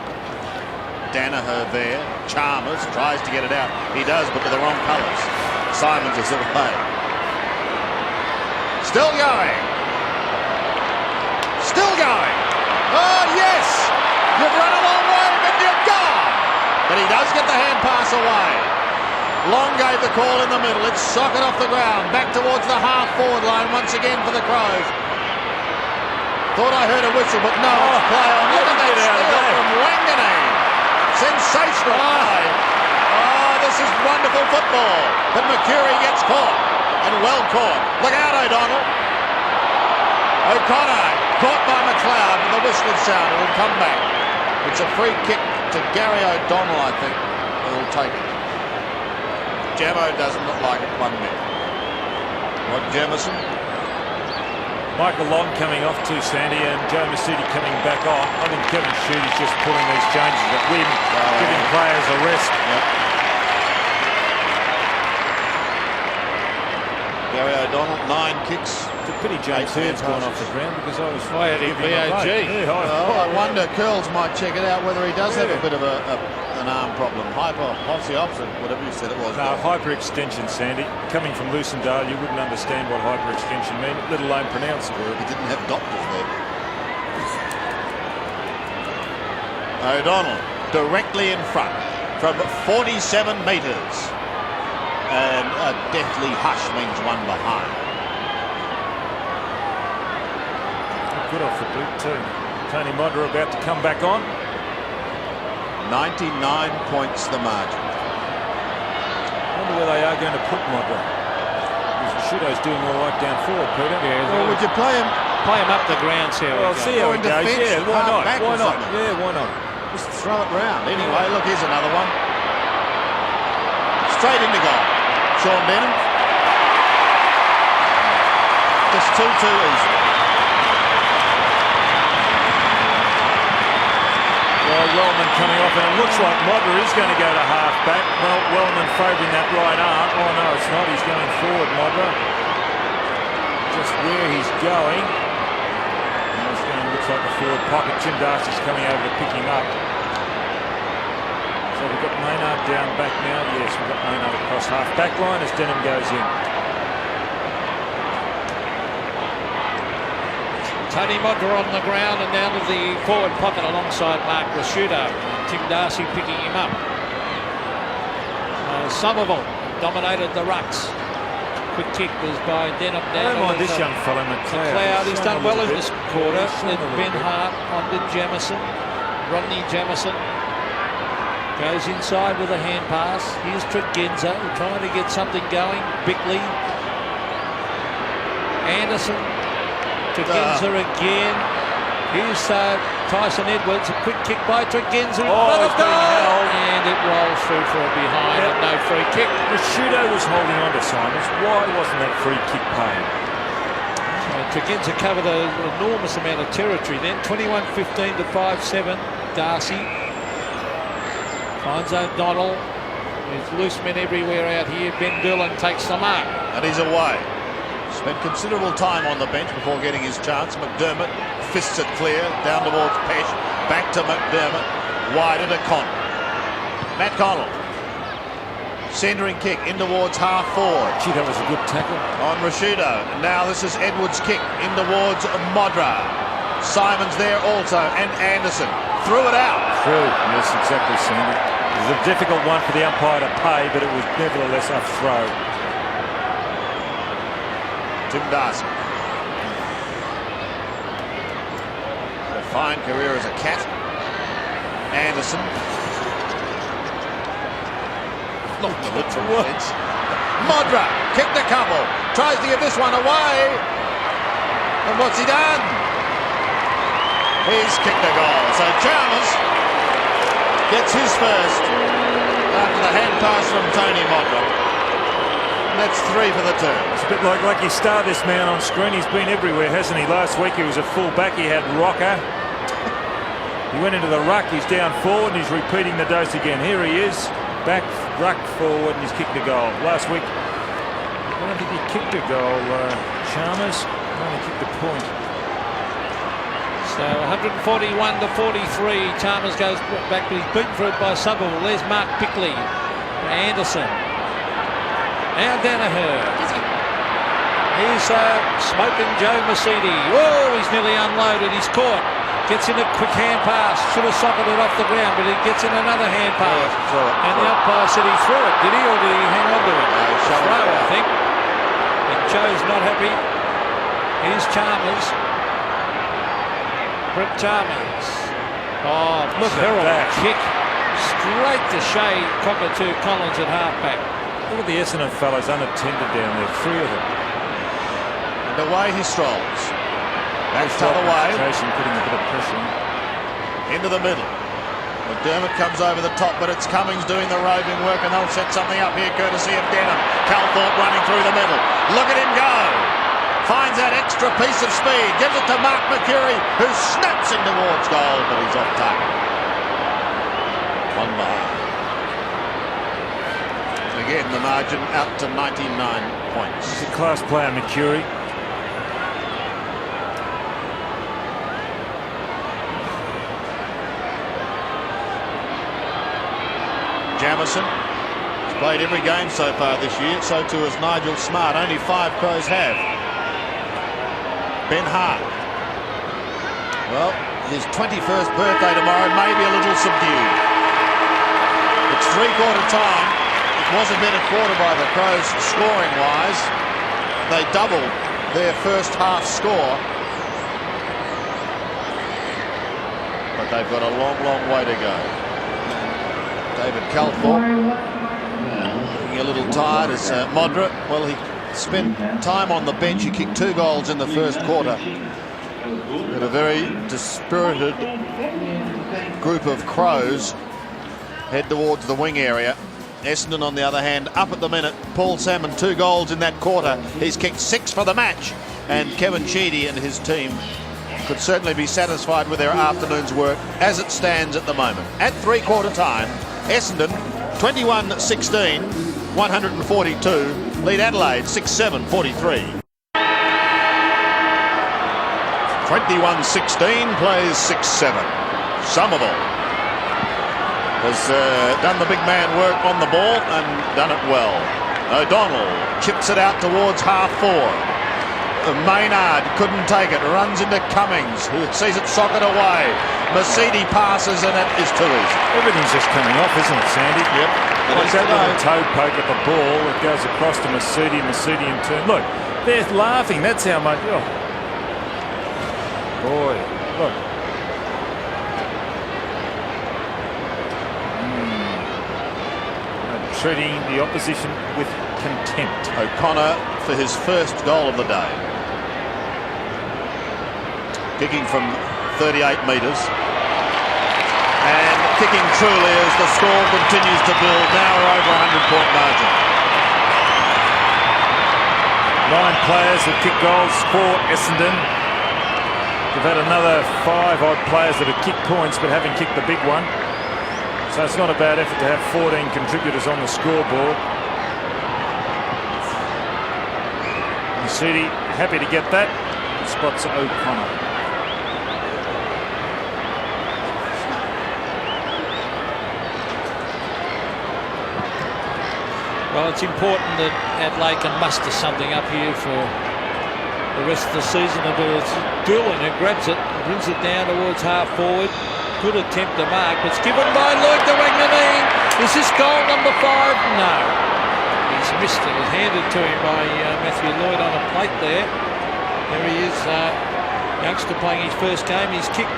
Danaher there. Chalmers tries to get it out. He does, but to the wrong colours. Simons is away. Still going. Still going. Oh, yes. You've run a long way, but you've gone. But he does get the hand pass away. Long gave the call in the middle. It's socket off the ground. Back towards the half-forward line once again for the Crows. Thought I heard a whistle, but no, it's play on. Look at that steal from Wangani. Sensational play. Oh, this is wonderful football. But McCurry gets caught, and well caught. Look out, O'Donnell. O'Connor caught by McLeod, and the whistle is sounded. It'll come back. It's a free kick to Gary O'Donnell, I think. He'll take it. Jamo doesn't look like it one bit. Rod Jemison. Michael Long coming off too, Sandy, and Joe Masudi coming back on. I think Kevin Schute's just pulling these changes at whim, giving players a rest. Gary O'Donnell, 9 kicks. It's a pity James Heard's gone off the ground because I was Why had he BOG? I wonder, Curls might check it out whether he does have a bit of an arm problem. What's the opposite? Whatever you said it was. No, hyperextension, Sandy. Coming from Lucendale, you wouldn't understand what hyperextension means, let alone pronounce the word. He didn't have doctors there. O'Donnell directly in front from 47 metres. And a deathly hush means one behind. Good off the boot too. Tony Modra about to come back on. 99 points the margin. I wonder where they are going to put Modra. Shudo's doing all right down forward, Peter. Yeah, well, would you play him up the ground? See how well, see how it goes. Yeah, why not? Why not? Yeah, why not? Just throw it round. Anyway, look, here's another one. Straight into goal. Sean Denham. Just 2-2 easy. Well, Wellman coming off, and it looks like Modra is going to go to half-back. Well, Wellman favouring that right arm. Oh, no, it's not. He's going forward, Modra. Just where he's going. He's going, looks like the forward pocket. Jim Darcy's coming over to pick him up. So we've got Maynard down back now. Yes, we've got Maynard across half-back line as Denham goes in. Tony Modra on the ground and down to the forward pocket alongside Mark Rashudo. Tim Darcy picking him up. Somerville dominated the rucks. Quick kick was by Denham down. I don't mind this young fellow, McLeod. He's done well in this quarter. Then Ben Hart on to Jamison. Rodney Jamison goes inside with a hand pass. Here's Tregenza trying to get something going. Bickley. Anderson. Tregenza again. Here's Tyson Edwards. A quick kick by Tregenza. And it rolls through for a behind and no free kick. Rashudo was holding on to Simons. Why wasn't that free kick paid? Tregenza covered an enormous amount of territory then. 21-15 to 5-7. Darcy finds O'Donnell. There's loose men everywhere out here. Ben Dillon takes the mark. And he's away. Spent considerable time on the bench before getting his chance. McDermott fists it clear down towards Pesh. Back to McDermott. Wide to Connell. Matt Connell. Centering kick in towards half forward. Gee, that was a good tackle. On Rashudo. Now this is Edwards' kick in towards Modra. Simons there also. And Anderson. Threw it out. Through. Yes, exactly, Sandy. It was a difficult one for the umpire to pay, but it was nevertheless a throw. Tim Darcy. A fine career as a cat. Anderson. Not the literal sense. Modra kicked a couple. Tries to get this one away. And what's he done? He's kicked a goal. So Chalmers gets his first after the hand pass from Tony Modra. That's 3 for the turn. It's a bit like Lucky Star, this man on screen. He's been everywhere, hasn't he? Last week he was a full-back. He had rocker. He went into the ruck. He's down forward and he's repeating the dose again. Here he is. Back, ruck, forward, and he's kicked a goal. Last week, I don't think he kicked a goal, Chalmers. He only kicked a point. So 141 to 43. Chalmers goes back, but he's beaten for it by Somerville. There's Mark Bickley. Anderson. Now Danaher. Here's smoking Joe Mercedes. Oh, he's nearly unloaded. He's caught. Gets in a quick hand pass. Should have socketed it off the ground, but he gets in another hand pass. And the umpire said he threw it. Did he, or did he hang on to it? Throw, I think. And Joe's not happy. Here's Chalmers. Brett Chalmers. Oh, look at that kick. Straight to Shea Cockatoo Collins at halfback. Look at the Essendon fellows unattended down there. 3 of them. And away he strolls. Back the other way. Putting a bit of pressure on. Into the middle. McDermott comes over the top, but it's Cummings doing the roving work, and they'll set something up here courtesy of Denham. Calthorpe running through the middle. Look at him go. Finds that extra piece of speed. Gives it to Mark Mercury, who snaps in towards goal, but he's off target. One behind. Again, the margin out to 99 points. He's a class player, Mercury. Jamison has played every game so far this year. So too has Nigel Smart. Only 5 Crows have. Ben Hart. Well, his 21st birthday tomorrow may be a little subdued. It's 3/4 time. It was a better quarter by the Crows scoring-wise. They doubled their first half score. But they've got a long, long way to go. David Calthorpe looking a little tired as Modra. Well, he spent time on the bench. He kicked 2 goals in the first quarter. But a very dispirited group of Crows head towards the wing area. Essendon, on the other hand, up at the minute. Paul Salmon, 2 goals in that quarter. He's kicked 6 for the match. And Kevin Sheedy and his team could certainly be satisfied with their afternoon's work as it stands at the moment. At 3/4 time, Essendon 21-16, 142. Lead Adelaide 6-7, 43. 21-16 plays 6-7. Somerville has done the big man work on the ball and done it well. O'Donnell chips it out towards half-forward. Maynard couldn't take it, runs into Cummings, who sees it socket away. Mercedes passes, and it is too easy. Everything's just coming off, isn't it, Sandy? Yep. Like that little toe poke at the ball, it goes across to Mercedes in turn. Look, they're laughing. That's how much. Oh. Boy, look. Treating the opposition with contempt. O'Connor for his first goal of the day. Kicking from 38 metres. And kicking truly as the score continues to build. Now we're over 100-point margin. 9 players have kicked goals for Essendon. They've had another 5 odd players that have kicked points but haven't kicked the big one. So it's not a bad effort to have 14 contributors on the scoreboard. Mercedes happy to get that. Spots O'Connor. Well, it's important that Adelaide can muster something up here for the rest of the season. It's Doolan who grabs it, brings it down towards half-forward. Good attempt to mark. It's given by Lloyd to Wanganeen. Is this goal number 5? No. He's missed it. It was handed to him by Matthew Lloyd on a plate there. There he is, youngster playing his first game. He's kicked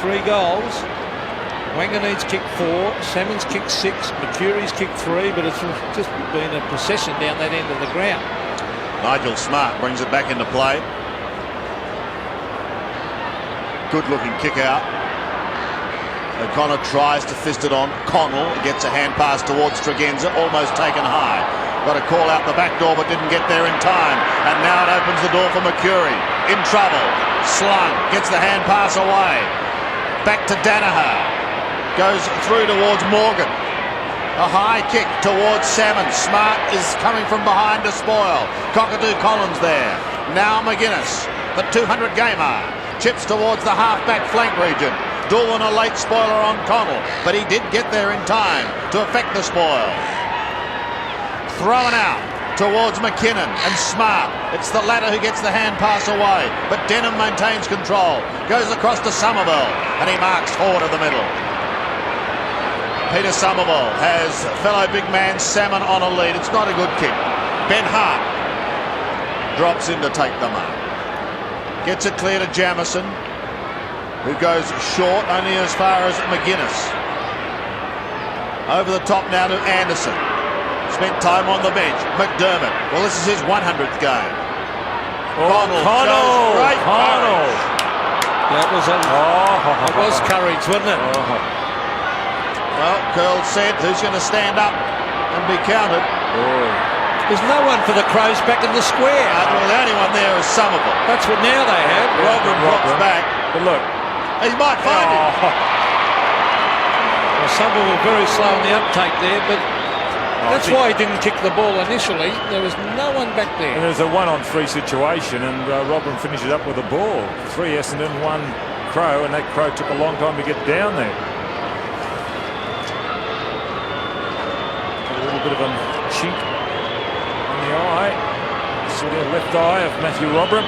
3 goals. Wanganeen's kicked 4. Salmon's kicked 6. Mercury's kicked 3. But it's just been a procession down that end of the ground. Nigel Smart brings it back into play. Good looking kick out. O'Connor tries to fist it on. Connell gets a hand pass towards Tregenza, almost taken high. Got a call out the back door but didn't get there in time. And now it opens the door for Mercury. In trouble. Slung. Gets the hand pass away. Back to Danaher. Goes through towards Morgan. A high kick towards Salmon. Smart is coming from behind to spoil. Cockatoo Collins there. Now McGuinness, the 200 gamer, chips towards the half-back flank region. Doolan a late spoiler on Connell, but he did get there in time to effect the spoil. Thrown out towards McKinnon and Smart. It's the latter who gets the hand pass away, but Denham maintains control. Goes across to Somerville, and he marks forward of the middle. Peter Somerville has fellow big man Salmon on a lead. It's not a good kick. Ben Hart drops in to take the mark. Gets it clear to Jamison, who goes short only as far as McGuinness. Over the top now to Anderson. Spent time on the bench. McDermott. Well, this is his 100th game. Connell. Great Connell. That was courage, wasn't it? Well, Curl said, who's going to stand up and be counted? There's no one for the Crows back in the square. Well, the only one there is Somerville. That's what now they have. Robin drops back. But look. He might find it. Well, Somerville very slow in the uptake there, but that's why he didn't kick the ball initially. There was no one back there. And there's a 1-on-3 situation, and Robin finishes up with a ball. 3 Essendon, 1 Crow, and that Crow took a long time to get down there. A little bit of a chink on the eye. See the left eye of Matthew Robin.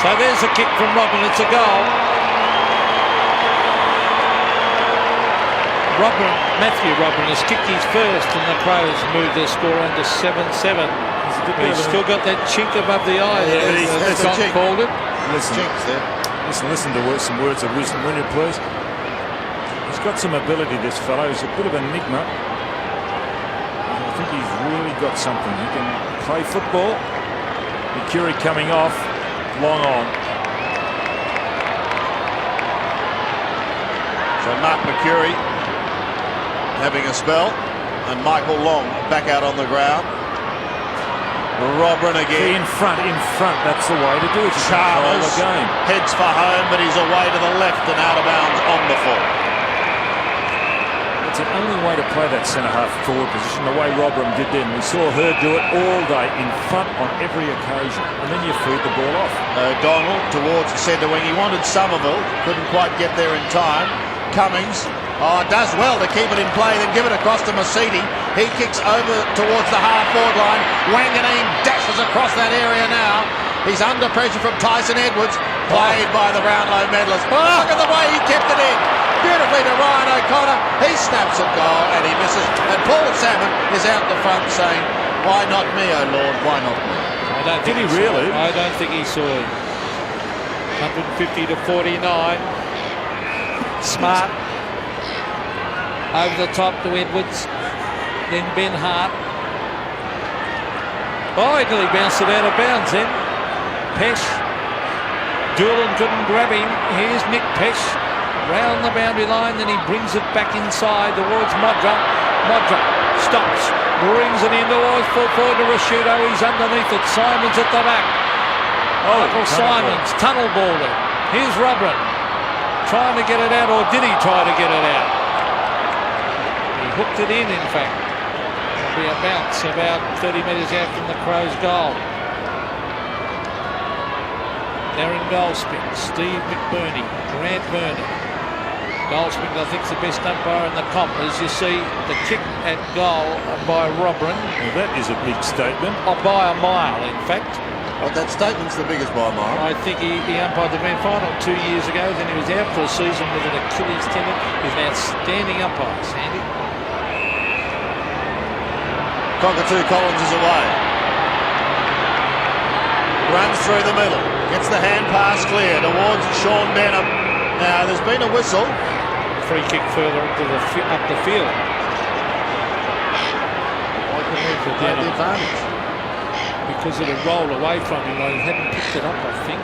So there's a kick from Robin. It's a goal. Matthew Robin has kicked his first, and the Crows moved their score on to 7-7. He's still got that chink above the eye. That's John called it. Listen to some words of wisdom, will you, please? He's got some ability, this fellow. He's a bit of an enigma. I think he's really got something. He can play football. McCurry coming off. Long on. So Mark McCurry having a spell, and Michael Long back out on the ground. Robin again. In front. That's the way to do it. Chalmers the game. Heads for home, but he's away to the left and out of bounds on the full. It's the only way to play that centre-half forward position, the way Robin did then. We saw her do it all day, in front on every occasion, and then you feed the ball off. Donald towards the centre wing. He wanted Somerville, couldn't quite get there in time. Cummings does well to keep it in play, then give it across to Mercedes. He kicks over towards the half-forward line. Wanganeen dashes across that area now. He's under pressure from Tyson Edwards, played by the Brownlow medalist. Look at the way he kept it in. Beautifully to Ryan O'Connor. He snaps at goal and he misses. And Paul Salmon is out the front saying, "Why not me, oh Lord? Why not me?" Did he really? I don't think he saw it. 150 to 49. Smart over the top to Edwards. Then Ben Hart. He nearly bounced it out of bounds then. Pesh. Doolan couldn't grab him. Here's Nick Pesh. Round the boundary line, then he brings it back inside towards Modra. Modra stops, brings it in towards full forward to Rashudo. He's underneath it. Simons at the back. Michael Simons, tunnel balled it. Here's Robin trying to get it out, or did he try to get it out? He hooked it in fact. It'll be a bounce about 30 metres out from the Crows' goal. Darren Goldspin, Steve McBurney, Grant Vernon. Goldspin, I think, is the best umpire in the comp. As you see, the kick at goal by Robin. Well, that is a big statement. By a mile, in fact. Well, that statement's the biggest by a mile. I think he umpired the grand final 2 years ago. Then he was out for a season with an Achilles tendon. He's an outstanding umpire, Sandy. Cockatoo Collins is away. Runs through the middle. Gets the hand pass clear towards Sean Denham. Now, there's been a whistle. Free kick further up the field. Take the advantage. Because it had rolled away from him. He hadn't picked it up, I think.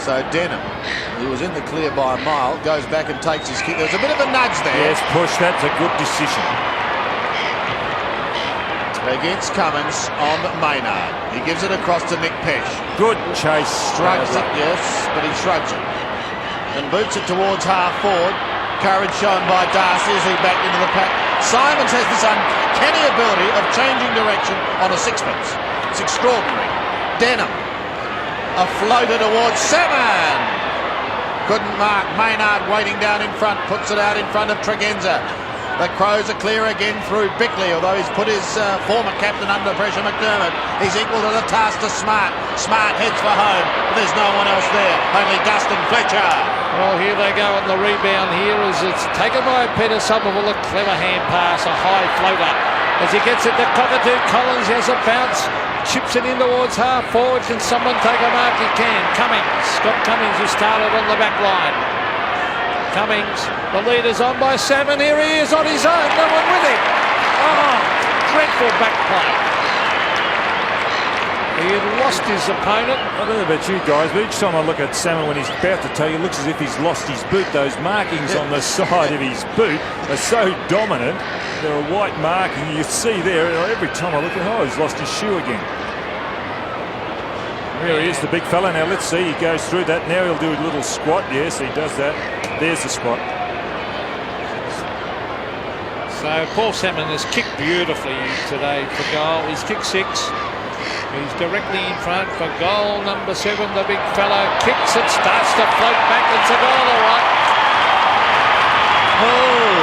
So Denham, who was in the clear by a mile, goes back and takes his kick. There's a bit of a nudge there. Yes, push. That's a good decision. Against Cummins on Maynard. He gives it across to Nick Pesh. Good chase. Shrugs it, yes, but he shrugs it. And boots it towards half forward. Courage shown by Darcy as he backed into the pack. Simons has this uncanny ability of changing direction on a sixpence. It's extraordinary. Denham, a floater towards Salmon. Couldn't mark. Maynard waiting down in front. Puts it out in front of Tregenza. The Crows are clear again through Bickley, although he's put his former captain under pressure, McDermott. He's equal to the task to Smart. Smart heads for home. There's no one else there. Only Dustin Fletcher. Well, here they go on the rebound here as it's taken by Peter Somerville. A clever hand pass, a high floater. As he gets it to Cockatoo, Collins has a bounce. Chips it in towards half forward. Can someone take a mark? He can. Cummings. Scott Cummings who started on the back line. Cummings, the leader's on by Salmon. Here he is on his own. No one with him. Oh, dreadful back play. He had lost his opponent. I don't know about you guys, but each time I look at Salmon when he's about to toe, he looks as if he's lost his boot. Those markings on the side of his boot are so dominant. They're a white marking. You see there, every time I look at him, oh, he's lost his shoe again. There he is, the big fella. Now let's see, he goes through that. Now he'll do a little squat. Yes, he does that. There's the squat. So Paul Salmon has kicked beautifully today for goal. He's kicked 6. He's directly in front for goal number 7. The big fellow kicks it, starts to float back. It's a goal, all right. Oh,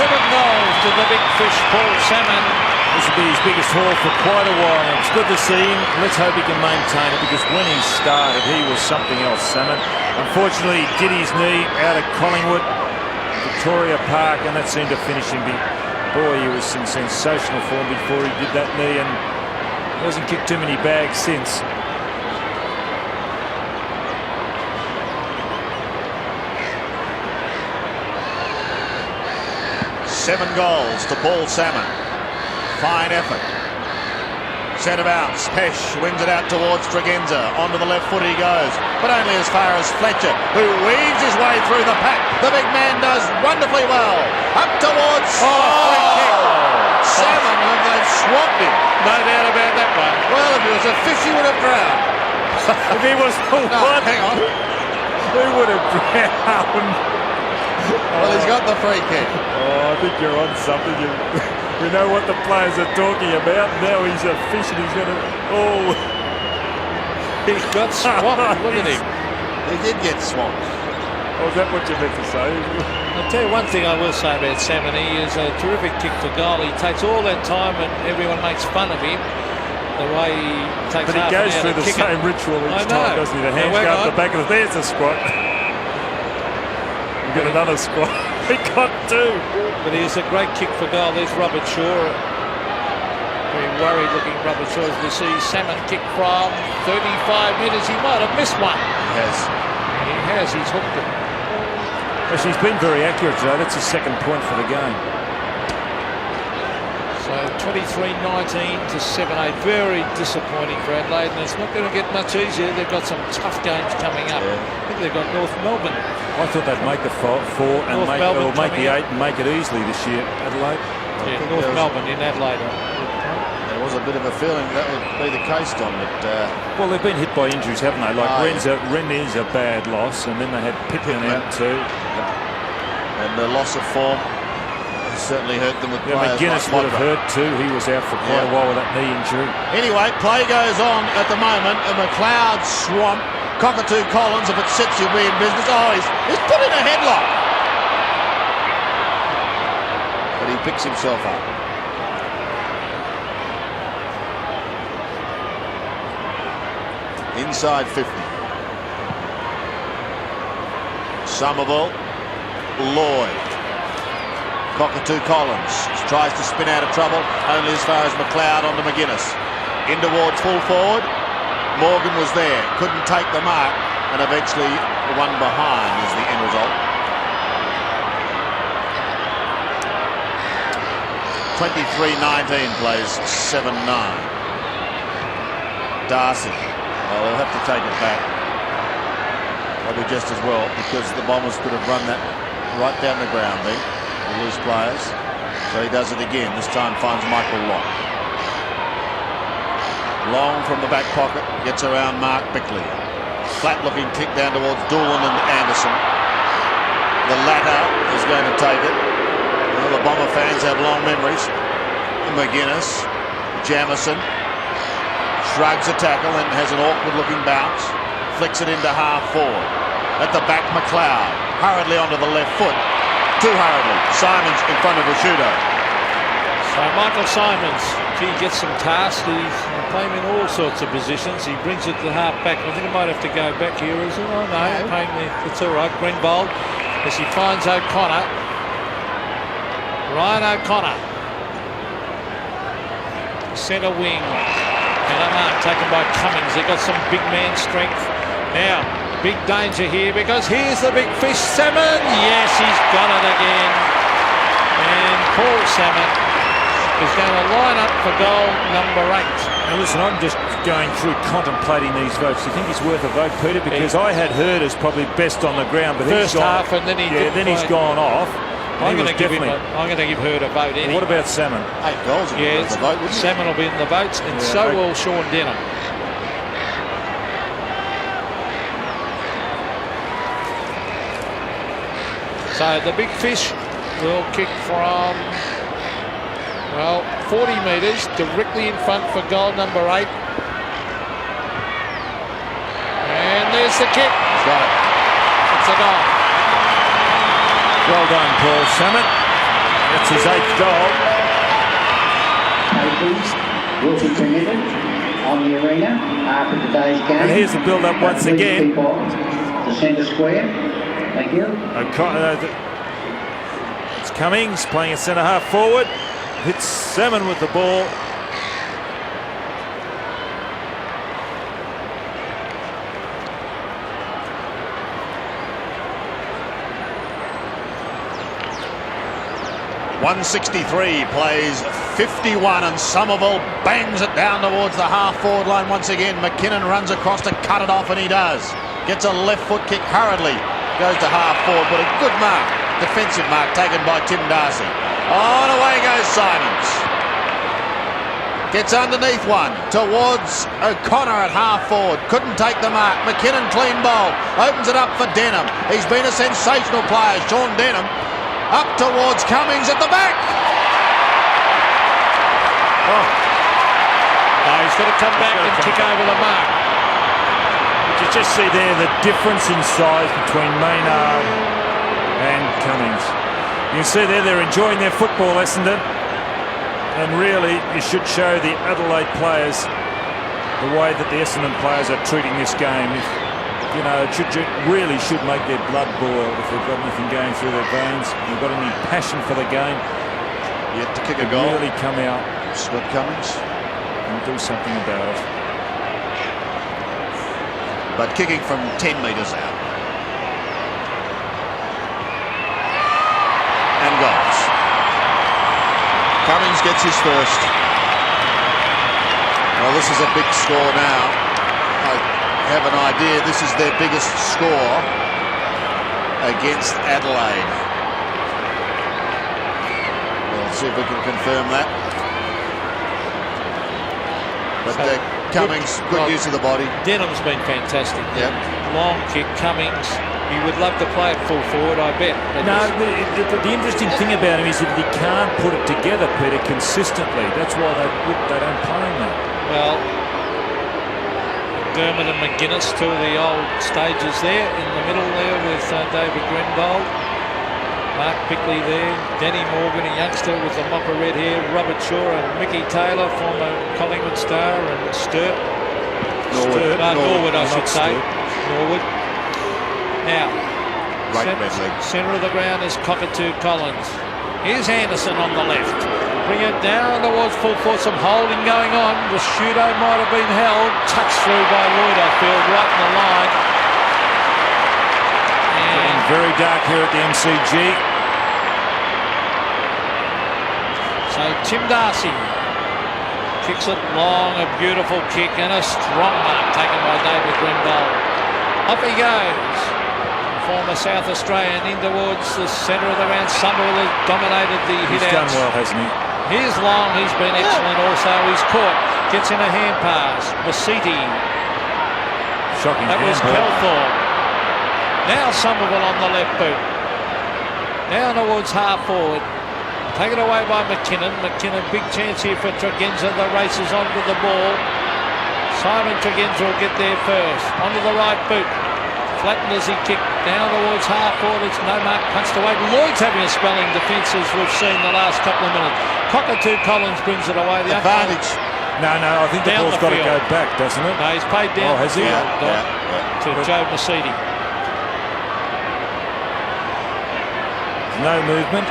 7 goals to the big fish, Paul Salmon. This will be his biggest haul for quite a while. It's good to see him. Let's hope he can maintain it, because when he started, he was something else, Salmon. Unfortunately, he did his knee out at Collingwood, Victoria Park, and that seemed to finish him. Boy, he was in sensational form before he did that knee, and he hasn't kicked too many bags since. Seven goals to Paul Salmon. Fine effort. Centre bounce. Pesh wins it out towards Tregenza. Onto the left foot he goes, but only as far as Fletcher, who weaves his way through the pack. The big man does wonderfully well. Up towards... Salmon, and they've swamped him. No doubt about that one. Well, if he was a fish, he would have drowned. If he was the one, hang on. he would have drowned. Well, he's got the free kick. Oh, I think you're on something. We know what the players are talking about. Now he's a fish and he's going to... Oh. He got swamped. Look at him. He did get swamped. Oh, is that what you meant to say? I'll tell you one thing I will say about Salmon. He is a terrific kick for goal. He takes all that time and everyone makes fun of him. The way he takes But he goes through the same ritual each time, doesn't he? The hands go up the back of the... There's a squat. You got another squat. He got 2. But he is a great kick for goal. There's Robert Shaw. Very worried looking Robert Shaw as we see Salmon kick from 35 metres. He might have missed one. He has. He has. He's hooked it. Well, she's been very accurate today. That's his second point for the game. So 23-19 to 7-8. Very disappointing for Adelaide, and it's not going to get much easier. They've got some tough games coming up. Yeah. I think they've got North Melbourne. I thought they'd make the 4 and make the 8 and make it easily this year, Adelaide. Yeah, North Melbourne in Adelaide. There was a bit of a feeling that would be the case, Tom, but... Well, they've been hit by injuries, haven't they? Like Ren is a bad loss, and then they had Pippin out too. And the loss of form certainly hurt them with players. McGuinness like would have hurt too. He was out for quite a while with that knee injury. Anyway, play goes on at the moment. A McLeod swamp. Cockatoo Collins, if it sits, you'll be in business. Oh, he's put in a headlock. But he picks himself up. Inside 50. Somerville. Lloyd. Cockatoo Collins tries to spin out of trouble, only as far as McLeod onto McGuinness. In towards full forward. Morgan was there, couldn't take the mark, and eventually one behind is the end result. 23-19 plays 7-9. Darcy. Well, they'll have to take it back. Probably just as well, because the Bombers could have run that right down the ground there. The loose players. So he does it again. This time finds Michael Long. Long from the back pocket, gets around Mark Bickley. Flat looking kick down towards Doolan and Anderson. The latter is going to take it. Well, the Bomber fans have long memories. McGuinness, Jamison, shrugs a tackle and has an awkward looking bounce. Flicks it into half forward. At the back, McLeod hurriedly onto the left foot. Too hurriedly. Simons in front of Rashudo. So Michael Simons, gee, gets some tasks. He's playing in all sorts of positions. He brings it to the half back. I think he might have to go back here, is it? Oh no, it's all right. Greenbold as he finds O'Connor. Ryan O'Connor. Centre wing. And a mark taken by Cummings. They've got some big man strength. Now, big danger here because here's the big fish, Salmon. Yes, he's got it again. And Paul Salmon is going to line up for goal number 8. Now listen, I'm just going through contemplating these votes. Do you think he's worth a vote, Peter? Because I had Hurd as probably best on the ground, but first half, and then he's gone off. I'm going to give Hurd a vote. Well, what about Salmon? 8 goals. Yeah, the vote, Salmon will be in the votes, and so will Sean Denham. So the big fish will kick from, well, 40 metres directly in front for goal number 8. And there's the kick. He's got it. It's a goal. Well done, Paul Salmon. That's his 8th goal. Will be permitted on the arena after today's game. And here's the build-up once again. The centre square. Thank you. It's Cummings playing a centre-half forward. Hits Salmon with the ball. .163 plays 51 and Somerville bangs it down towards the half-forward line once again. McKinnon runs across to cut it off, and he does. Gets a left foot kick hurriedly. Goes to half-forward, but a good mark. Defensive mark taken by Tim Darcy. On away goes Simons. Gets underneath one towards O'Connor at half-forward. Couldn't take the mark. McKinnon clean bowl. Opens it up for Denham. He's been a sensational player, Sean Denham. Up towards Cummings at the back. Oh. No, he's got to come back and kick over the mark. You just see there the difference in size between Maynard and Cummings. You can see there they're enjoying their football, Essendon. And really, you should show the Adelaide players the way that the Essendon players are treating this game. You know, it really should make their blood boil if they've got anything going through their veins. If they've got any passion for the game. Yet to kick a goal. Really come out. Scott Cummings. And do something about it. But kicking from 10 metres out. And goals. Cummings gets his first. Well, this is a big score now. I have an idea this is their biggest score against Adelaide. We'll see if we can confirm that. But Cummings, good use of the body. Denham's been fantastic. Yep. Long kick, Cummings. He would love to play it full forward, I bet. No, the interesting thing about him is that he can't put it together, Peter, consistently. That's why they don't play him that. Well, Dermot and McGuinness, two of the old stages there in the middle there with David Greenbold. Mark Bickley there. Danny Morgan, a youngster with the mop of red hair. Robert Shaw and Mickey Taylor, former Collingwood star, and Sturt. Norwood, I should say. Norwood. Now, centre of the ground is Cockatoo Collins. Here's Anderson on the left. Bring it down towards full force. Some holding going on. The shooter might have been held. Touched through by Lloyd, I feel, right in the line. And very dark here at the MCG. So Tim Darcy kicks it long, a beautiful kick, and a strong mark taken by David Greenbold. Up he goes. Former South Australian in towards the centre of the round. Somerville has dominated the hit-outs. He's done well, hasn't he? Here's Long, he's been excellent also. He's caught, gets in a hand pass. Basiti. Shocking. That was Kelthorpe. Now Somerville on the left boot. Down towards half forward. Taken away by McKinnon. McKinnon, big chance here for Tregenza. The races onto the ball. Simon Tregenza will get there first. Onto the right boot. Flattened as he kicked. Down towards half forward. It's no mark, punched away. Lloyd's having a spell in defence, as we've seen the last couple of minutes. Cockatoo Collins brings it away. The Advantage. No, I think the ball's got to go back, doesn't it? No, he's paid down. Oh, has he? To Joe Mercedes. No movement.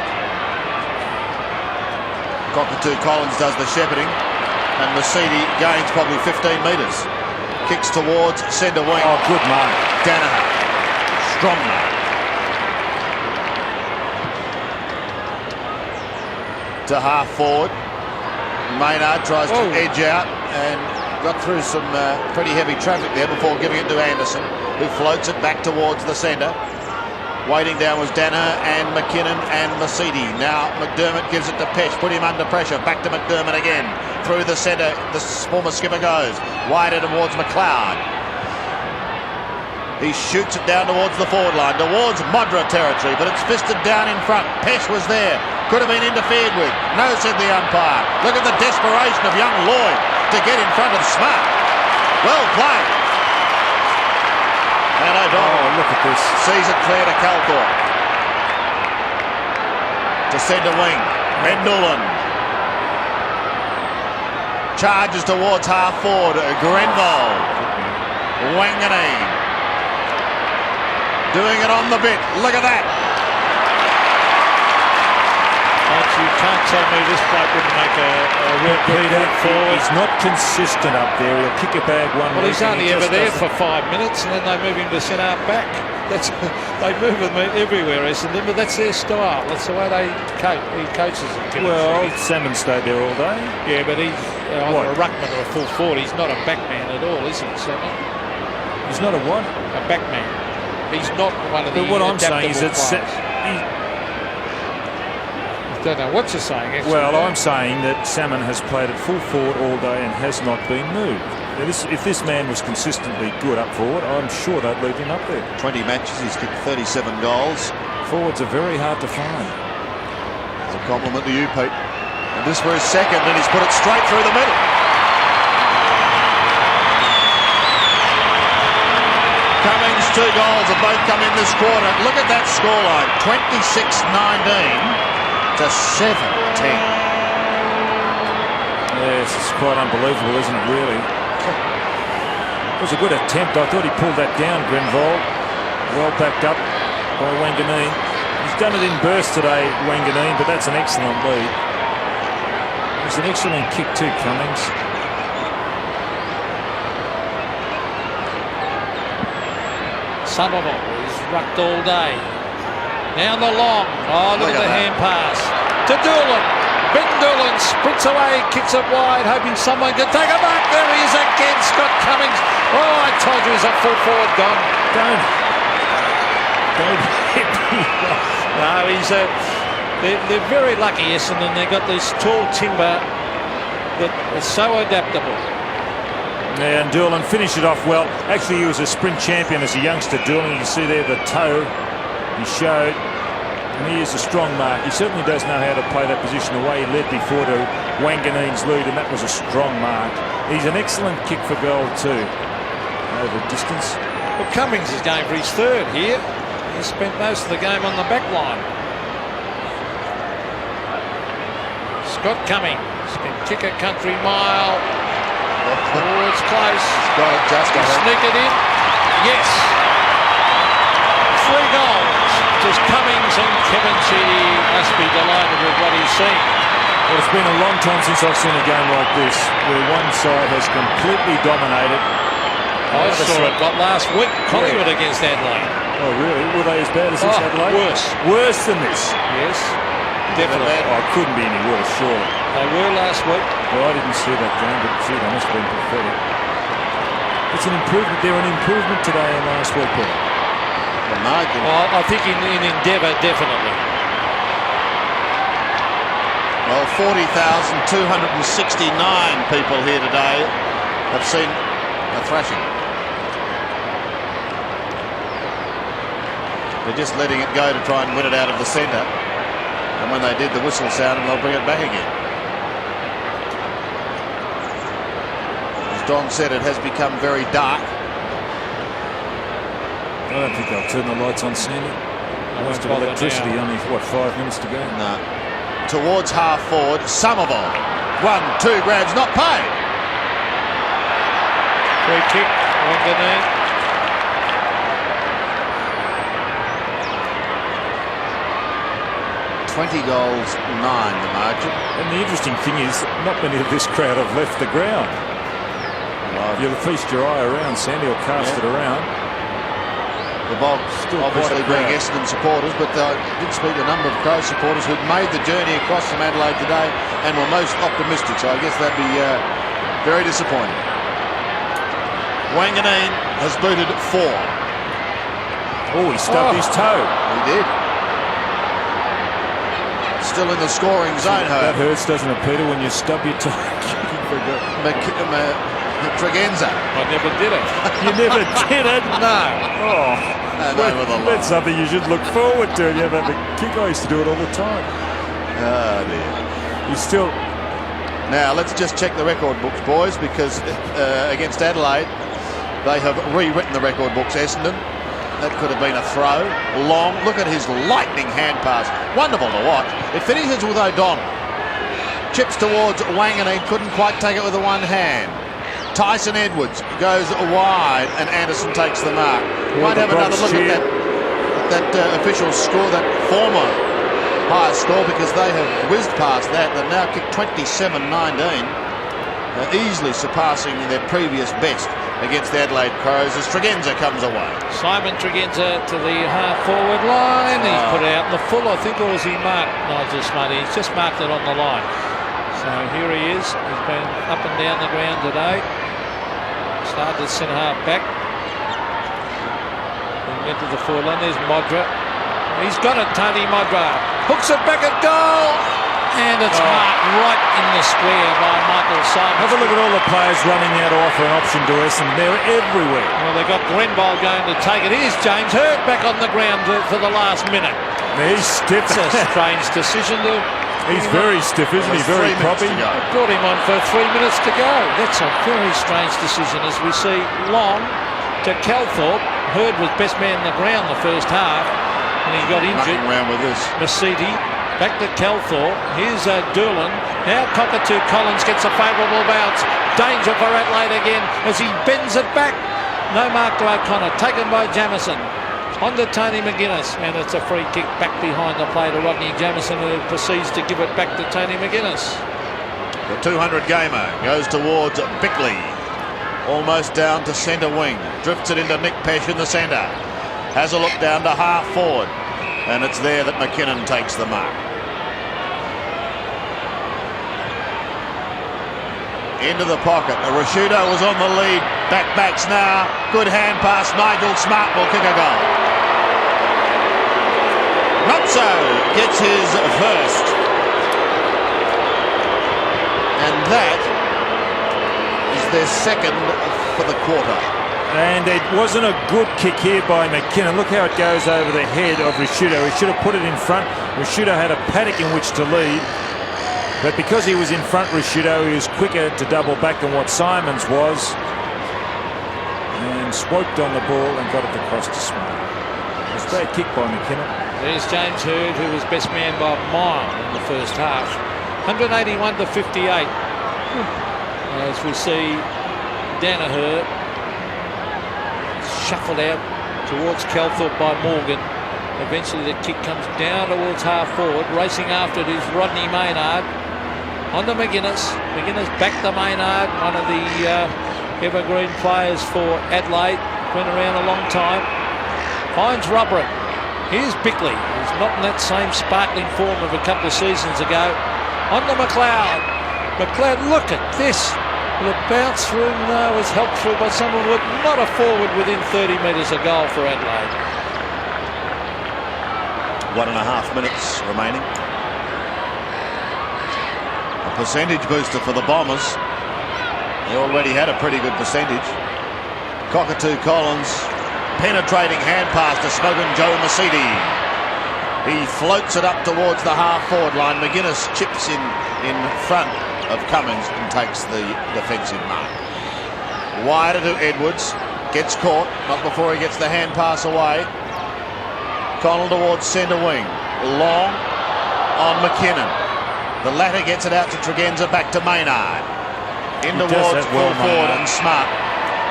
Cockatoo Collins does the shepherding, and Mercedes gains probably 15 metres. Kicks towards centre wing. Oh, good mark. Danaher. Strong mark. To half forward. Maynard tries to edge out and got through some pretty heavy traffic there before giving it to Anderson, who floats it back towards the centre. Waiting down was Danaher and McKinnon and Mercedes. Now McDermott gives it to Pesh, put him under pressure. Back to McDermott again. Through the centre, the former skipper goes. Wider towards McLeod. He shoots it down towards the forward line, towards Modra territory, but it's fisted down in front. Pesh was there. Could have been interfered with. No, said the umpire. Look at the desperation of young Lloyd to get in front of Smart. Well played. And O'Donnell, look at this. Sees it clear to Calthorpe. To centre wing. Mendulan. Charges towards half forward. Grenville. Wanganeen. Doing it on the bit. Look at that. You can't tell me this bloke wouldn't make a real good forward. He's not consistent up there. He'll kick a bag one Well, week. he's only ever there for 5 minutes, and then they move him to centre half back. They move him everywhere, Essendon, but that's their style. That's the way he coaches them. Well, Salmon stayed there all day. Yeah, but he's either a ruckman or a full forward. He's not a backman at all, is he, Salmon? He's not a what? A backman. He's not one of the. But what I'm saying is that I don't know what you're saying, actually. Well, I'm saying that Salmon has played at full forward all day and has not been moved. Now if this man was consistently good up forward, I'm sure they'd leave him up there. 20 matches, he's kicked 37 goals. Forwards are very hard to find. It's a compliment to you, Pete. And this for his second, and he's put it straight through the middle. Cummings, 2 goals have both come in this quarter. Look at that scoreline, 26-19. To 17. Yes, it's quite unbelievable, isn't it, really? It was a good attempt. I thought he pulled that down, Grenville. Well backed up by Wanganeen. He's done it in bursts today, Wanganeen, but that's an excellent lead. It's an excellent kick too, Cummings. Somerville is rucked all day. Down the long. Oh, look at the hand pass. To Doolan. Ben Doolan sprints away, kicks it wide, hoping someone can take a mark. There he is again, Scott Cummings. Oh, I told you he's a full forward gone. Don't hit me. No, they're very lucky, Essendon. They've got this tall timber that is so adaptable. Yeah, and Doolan finished it off well. Actually, he was a sprint champion as a youngster, Doolan. You can see there the toe. He showed, and he is a strong mark. He certainly does know how to play that position the way he led before to Wanganeen's lead, and that was a strong mark. He's an excellent kick for goal too, over distance. Well, Cummings is going for his third here. He spent most of the game on the back line. Scott Cummings can kick a country mile. Oh, it's close. Got it just sneak it in. Yes. 3 goals. Just Cummings, and Kevin Sheedy must be delighted with what he's seen. Well, it's been a long time since I've seen a game like this, where one side has completely dominated. I saw it last week, Collingwood against Adelaide. Oh, really? Were they as bad as this Adelaide? Worse. Worse than this? Yes, definitely. Oh, it couldn't be any worse, surely. They were last week. Well, I didn't see that game, but gee, they must have been pathetic. It's an improvement. They're an improvement today and last week, Peter. Well, I think in Endeavour, definitely. Well, 40,269 people here today have seen a thrashing. They're just letting it go to try and win it out of the centre. And when they did, the whistle sounded and they'll bring it back again. As Don said, it has become very dark. I don't think they'll turn the lights on, Sandy. Most of electricity, only, what, 5 minutes to go? No. Towards half forward, Somerville. 1-2 grabs, not paid. Free kick, Wanganeen. $20 goals, 9 the margin. And the interesting thing is, not many of this crowd have left the ground. You'll feast your eye around, Sandy, or cast it around. The Bogs Still obviously quite a being crowd. Essendon supporters, but I did speak to a number of Crow supporters who'd made the journey across from Adelaide today and were most optimistic, so I guess they'd be very disappointed. Wanganeen has booted 4. Oh, he stubbed his toe. He did. Still in the scoring zone, That hurts, doesn't it, Peter, when you stub your toe? Tregenza. I never did it. You never did it? No. Oh, Over the line. that's something you should look forward to. You have a kick. I used to do it all the time. Oh, dear. You still... Now, let's just check the record books, boys, because against Adelaide, they have rewritten the record books, Essendon. That could have been a throw. Long. Look at his lightning hand pass. Wonderful to watch. It finishes with O'Donnell. Chips towards Wanganeen. Couldn't quite take it with the one hand. Tyson Edwards goes wide and Anderson takes the mark. Might have another look at that official score, that former highest score, because they have whizzed past that. They've now kicked 27-19, easily surpassing their previous best against the Adelaide Crows as Tregenza comes away. Simon Tregenza to the half-forward line. He's put out in the full, I think, or was he marked? Nigel Smarty. He's just marked it on the line. So here he is. He's been up and down the ground today. Started centre half back. Then went to the forward line. There's Modra. He's got it, Tony Modra. Hooks it back at goal. And it's marked right in the square by Michael Simon. Have a look at all the players running out to offer an option to Essendon. They're everywhere. Well, they've got Grenbold going to take it. Here's James Hurd back on the ground for the last minute. He's stiff. It's a strange decision to... He's very stiff, isn't he? Very proppy. Brought him on for 3 minutes to go. That's a very strange decision as we see Long to Calthorpe. Hurd was best man in the ground the first half and he got injured. Nothing around with this. Masidi back to Calthorpe. Here's Doolan. Now Cockatoo Collins gets a favourable bounce. Danger for Adelaide again as he bends it back. No mark to O'Connor. Taken by Jamieson. On to Tony McGuinness, and it's a free kick back behind the play to Rodney Jamieson, who proceeds to give it back to Tony McGuinness. The 200 gamer goes towards Bickley, almost down to centre wing, drifts it into Nick Pesh in the centre, has a look down to half forward, and it's there that McKinnon takes the mark. Into the pocket. Rashudo was on the lead. Backs now. Good hand pass. Nigel Smart will kick a goal. Not so. Gets his first. And that is their second for the quarter. And it wasn't a good kick here by McKinnon. Look how it goes over the head of Rashudo. He should have put it in front. Rashudo had a paddock in which to lead. But because he was in front, Rashudo, he was quicker to double back than what Simons was. And swiped on the ball and got it across to Smart. It was a bad kick by McKinnon. There's James Hurd, who was best man by a mile in the first half. 181 to 58. As we see Danaher shuffled out towards Calthorpe by Morgan. Eventually the kick comes down towards half forward. Racing after it is Rodney Maynard. On to McGuinness. McGuinness back to Maynard, one of the evergreen players for Adelaide. Been around a long time. Finds Roberts. Here's Bickley, who's not in that same sparkling form of a couple of seasons ago. On to McLeod. McLeod, look at this. The bounce through was helped through by someone with not a forward within 30 metres of goal for Adelaide. 1.5 minutes remaining. A percentage booster for the Bombers. They already had a pretty good percentage. Cockatoo Collins, penetrating hand pass to Smokin' Joe Masidi. He floats it up towards the half-forward line. McGuinness chips in front of Cummins and takes the defensive mark. Wider to Edwards. Gets caught, not before he gets the hand pass away. Connell towards centre wing. Long on McKinnon. The latter gets it out to Tregenza, back to Maynard. In towards full forward and Smart.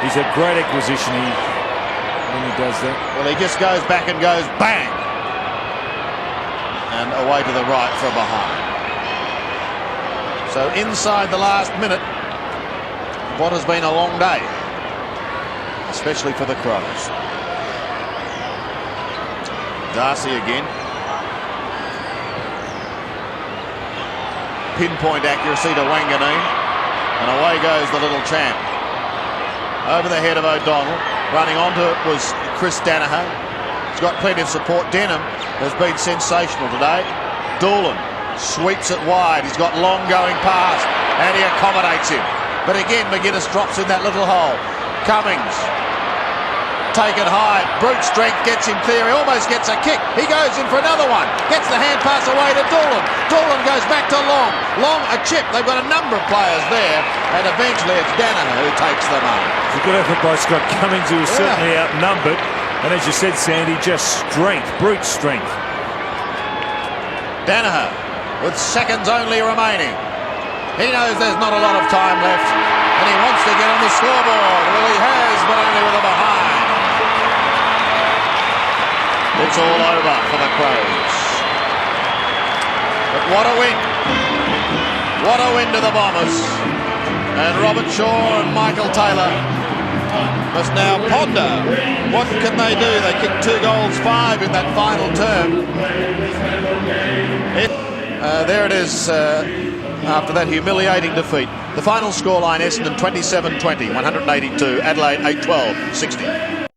He's a great acquisition when he does that. Well, he just goes back and goes bang. And away to the right for behind. So inside the last minute, what has been a long day, especially for the Crows. Darcy again. Pinpoint accuracy to Wanganeen. And away goes the little champ. Over the head of O'Donnell. Running onto it was Chris Danaher. He's got plenty of support. Denham has been sensational today. Doolan sweeps it wide. He's got long going past and he accommodates him. But again, McGuinness drops in that little hole. Cummings, take it high. Brute strength gets him clear. He almost gets a kick. He goes in for another one. Gets the hand pass away to Doolan. Doolan goes back to Long. Long a chip. They've got a number of players there. And eventually it's Danaher who takes them up. It's a good effort by Scott Cummings, who was certainly outnumbered. And as you said, Sandy, just strength, brute strength. Danaher with seconds only remaining. He knows there's not a lot of time left, and he wants to get on the scoreboard. Well, he has, but only with a behind. It's all over for the Crows. But what a win. What a win to the Bombers. And Robert Shaw and Michael Taylor must now ponder what can they do. They kicked 2 goals, 5 in that final term. There it is after that humiliating defeat. The final scoreline, Essendon 27-20, 182, Adelaide 8-12, 60.